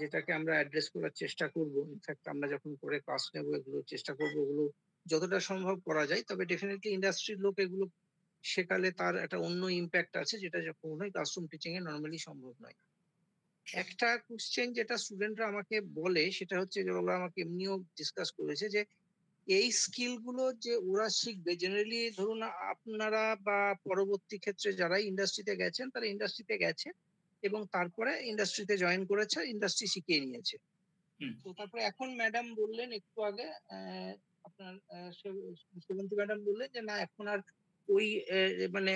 যেটাকে আমরা অ্যাড্রেস করার চেষ্টা করব। ইনফ্যাক্ট আমরা যখন করে ক্লাস নেব এগুলো চেষ্টা করব ওগুলো যতটা সম্ভব করা যায়। তবে ডেফিনেটলি ইন্ডাস্ট্রির লোক এগুলো শেখালে তার একটা অন্য ইম্প্যাক্ট আছে, যেটা কখনোই ক্লাসরুম টিচিং এ নর্মালি সম্ভব নয়। একটা কোশ্চেন যেটা স্টুডেন্টরা আমাকে বলে সেটা হচ্ছে, যে ওরা আমাকে এমনিও ডিসকাস করেছে, যে এই স্কিল গুলো যে ওরা শিখবে, জেনারেলি ধরুন আপনারা বা পরবর্তী ক্ষেত্রে যারা ইন্ডাস্ট্রিতে গেছেন তারা ইন্ডাস্ট্রিতে গেছে এবং তারপরে ইন্ডাস্ট্রিতে জয়েন করেছে, ইন্ডাস্ট্রি শিখিয়ে নিয়েছে। তো তারপরে এখন ম্যাডাম বললেন একটু আগে, আপনার সেবন্তী ম্যাডাম বললেন যে না এখন আর ওই মানে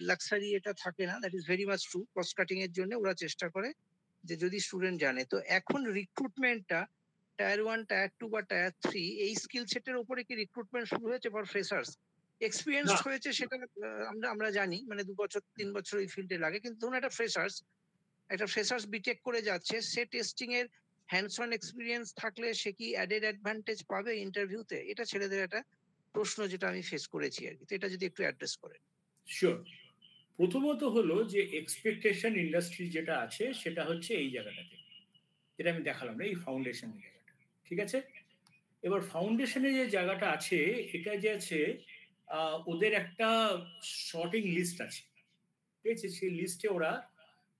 লাক্সারি এটা থাকে না। That is very much true. Cost cutting এর জন্য ওরা চেষ্টা করে যে যদি স্টুডেন্ট জানে। তো এখন রিক্রুটমেন্টটা টায়ার 1, টায়ার 2 বা টায়ার 3 এই স্কিল সেটের উপরে কি রিক্রুটমেন্ট শুরু হয়েছে ফর ফ্রেশার্স? এক্সপিরিয়েন্সড হয়েছে সেটা আমরা জানি, মানে 2 বছর 3 বছর এই ফিল্ডে লাগে, কিন্তু ধরুন একটা ফ্রেশার্স বিটেক করে যাচ্ছে, সে টেস্টিং এর হ্যান্ডস অন এক্সপিরিয়েন্স থাকলে সে কি অ্যাডেড অ্যাডভান্টেজ পাবে ইন্টারভিউতে? এটা ছেলেদের একটা প্রশ্ন যেটা আমি ফেস করেছি আর কি। তো এটা যদি একটু অ্যাড্রেস করেন। শিওর। প্রথমত হলো যে এক্সপেকটেশন ইন্ডাস্ট্রি যেটা আছে সেটা হচ্ছে এই জায়গাটাতে, যেটা আমি দেখালাম না, এই ফাউন্ডেশনের জায়গাটা। ঠিক আছে? এবার ফাউন্ডেশনের যে জায়গাটা আছে এটা যে আছে, ওদের একটা শর্টিং লিস্ট আছে। ঠিক আছে? সেই লিস্টে ওরা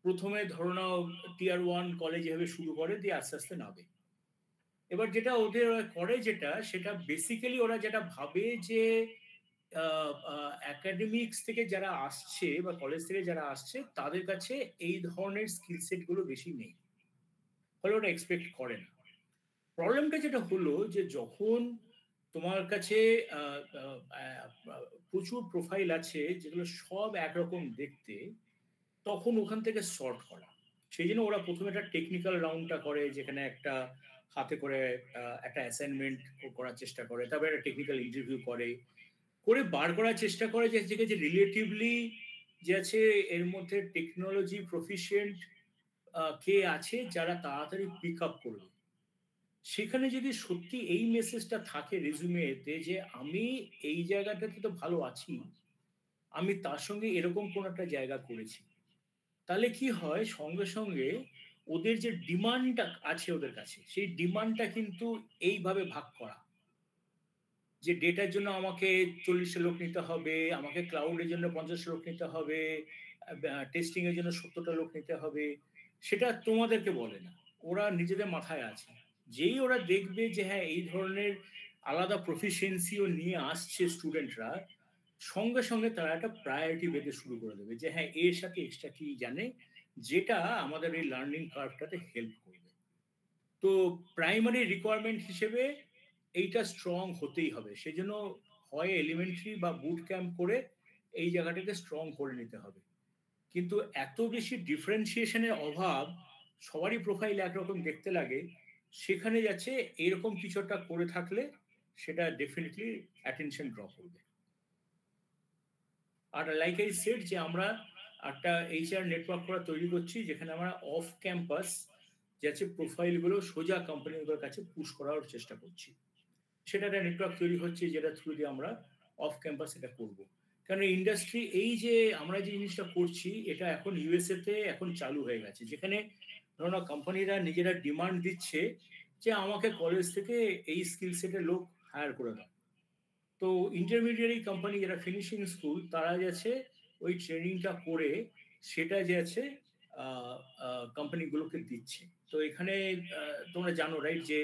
প্রথমে ধরো নাও টিয়ার 1 কলেজ এভাবে শুরু করে, দিয়ে আস্তে আস্তে নামে। এবার যেটা ওদের করে যেটা, সেটা বেসিক্যালি ওরা যেটা ভাবে যে একাডেমিক্স থেকে যারা আসছে বা কলেজ থেকে যারা আসছে তাদের কাছে এই ধরনের স্কিল সেট গুলো বেশি নেই, ফলে ওরা এক্সপেক্ট করে না। প্রবলেমটা যেটা হলো যে যখন তোমার কাছে প্রচুর প্রোফাইল আছে যেগুলো সব একরকম দেখতে, তখন ওখান থেকে সর্ট করা, সেই জন্য ওরা প্রথমে একটা টেকনিক্যাল রাউন্ডটা করে, যেখানে একটা হাতে করে একটা অ্যাসাইনমেন্ট করার চেষ্টা করে, তারপরে একটা টেকনিক্যাল ইন্টারভিউ করে বার করার চেষ্টা করে যে রিলেটিভলি যে আছে এর মধ্যে টেকনোলজি প্রফিশিয়েন্ট কে আছে যারা তাড়াতাড়ি পিক আপ করবে। সেখানে যদি সত্যি এই মেসেজটা থাকে রেজুমেতে যে আমি এই জায়গাটাতে তো ভালো আছি, আমি তার সঙ্গে এরকম কোন একটা জায়গা করেছি, তাহলে কি হয়, সঙ্গে সঙ্গে ওদের যে ডিমান্ডটা আছে ওদের কাছে, সেই ডিমান্ডটা কিন্তু এইভাবে ভাগ করা, যে ডেটার জন্য আমাকে 40 লোক নিতে হবে, আমাকে ক্লাউডের জন্য 50 লোক নিতে হবে, টেস্টিং এর জন্য 70টা লোক নিতে হবে, সেটা তোমাদেরকে বলে না, ওরা নিজেদের মাথায় আছে। যেই ওরা দেখবে যে হ্যাঁ এই ধরনের আলাদা প্রফিসিয়েন্সিও নিয়ে আসছে স্টুডেন্টরা, সঙ্গে সঙ্গে তারা একটা প্রায়োরিটি পেতে শুরু করে দেবে যে হ্যাঁ এর সাথে এক্সট্রা কি জানে, যেটা আমাদের এই লার্নিং কার্ভটাতে হেল্প করবে। তো প্রাইমারি রিকোয়ারমেন্ট হিসেবে এইটা স্ট্রং হতেই হবে, সেজন্য হয় এলিমেন্টারি বা বুট ক্যাম্প করে এই জায়গাটাকে স্ট্রং করে নিতে হবে। কিন্তু এত বেশি ডিফারেন্সিয়েশনের অভাব, সবারই প্রোফাইল একরকম দেখতে লাগে, সেখানে যাচ্ছে এরকম কিছু একটা করে থাকলে সেটা ডেফিনেটলি অ্যাটেনশন ড্র করবে। আর লাইক আই সেড যে আমরা একটা এইচআর নেটওয়ার্ক করা তৈরি করছি, যেখানে আমরা অফ ক্যাম্পাস যাচ্ছে প্রোফাইলগুলো সোজা কোম্পানিগুলোর কাছে পুশ করার চেষ্টা করছি। সেটা একটা নেটওয়ার্ক তৈরি হচ্ছে, যেটা থ্রু দিয়ে আমরা অফ ক্যাম্পাস এটা করবো। কারণ ইন্ডাস্ট্রি এই যে আমরা যে জিনিসটা করছি, এটা এখন ইউএসএ তে এখন চালু হয়ে গেছে, যেখানে ধরো কোম্পানিরা নিজেরা ডিমান্ড দিচ্ছে যে আমাকে কলেজ থেকে এই স্কিল সেটের লোক হায়ার করে দাও। তো ইন্টারমিডিয়েট কোম্পানি যারা ফিনিশিং স্কুল, তারা যাচ্ছে ওই ট্রেনিংটা করে সেটা যাচ্ছে কোম্পানিগুলোকে দিচ্ছে। তো এখানে তোমরা জানো রাইট যে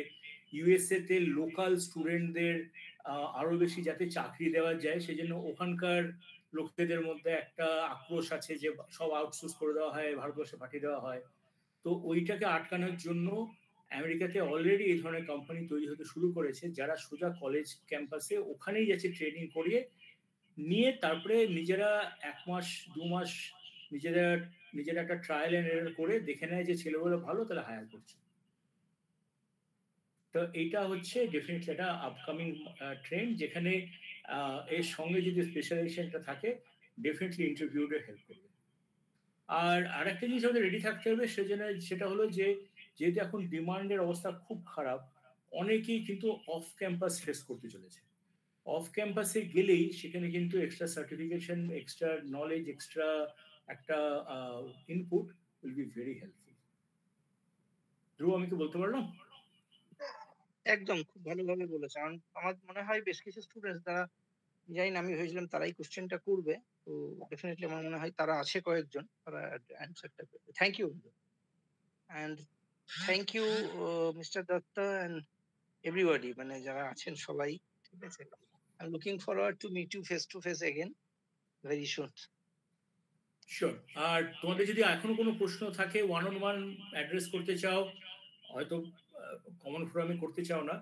ইউএসএ তে লোকাল স্টুডেন্টদের আরো বেশি যাতে চাকরি দেওয়া যায় সেজন্য ওখানকার লোকেদের মধ্যে একটা আক্রোশ আছে যে সব আউটসোর্স করে দেওয়া হয়, ভারতবর্ষে পাঠিয়ে দেওয়া হয়। তো ওইটাকে আটকানোর জন্য আমেরিকাতে অলরেডি এই ধরনের কোম্পানি তৈরি হতে শুরু করেছে, যারা সোজা কলেজ ক্যাম্পাসে ওখানেই যাচ্ছে ট্রেনিং করিয়ে নিয়ে তারপরে নিজেরা 1 মাস 2 মাস নিজেরা একটা ট্রায়াল এন্ড এরর করে দেখে নেয় যে ছেলেগুলো ভালো, তাহলে হায়ার করছে। তো এইটা হচ্ছে ডেফিনেটলি একটা আপকামিং ট্রেন্ড, যেখানে এর সঙ্গে যদি স্পেশালাইজেশনটা থাকে ডেফিনেটলি ইন্টারভিউতে হেল্প করবে। আর আরেকটা জিনিস আমাদের রেডি থাকতে হবে সেটা হলো যে যেহেতু এখন ডিমান্ডের অবস্থা খুব খারাপ, অনেকেই কিন্তু অফ ক্যাম্পাস ফেস করতে চলেছে। অফ ক্যাম্পাসে গেলেই সেখানে কিন্তু extra certification, extra knowledge, extra একটা input will be very helpful. Dhruv, আমি কি বলতে পারলাম? একদম খুব ভালোভাবে বলেছে। আমার মনে হয় বেশ কিছু স্টুডেন্টস যারা, জানি না, আমি ভেবেছিলাম তারাই কোশ্চেনটা করবে, তো ডেফিনেটলি আমার মনে হয় তারা আছে কয়েকজন, তারা অ্যান্সারটা করবে। Thank you and thank you mister Dutta and everybody, মানে যারা আছেন সবাই। ঠিক আছে, I am looking forward to meet you face to face again very soon. Sure. আর তোমাদের যদি এখনো কোনো প্রশ্ন থাকে, ওয়ান অন ওয়ান অ্যাড্রেস করতে চাও, হয়তো কমন ফোরামে করতে চাও না,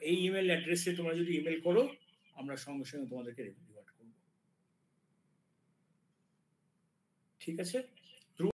এই ইমেল অ্যাড্রেসে তোমরা যদি ইমেল করো, আমরা সঙ্গে সঙ্গে তোমাদেরকে রিভার্ট করবো। ঠিক আছে?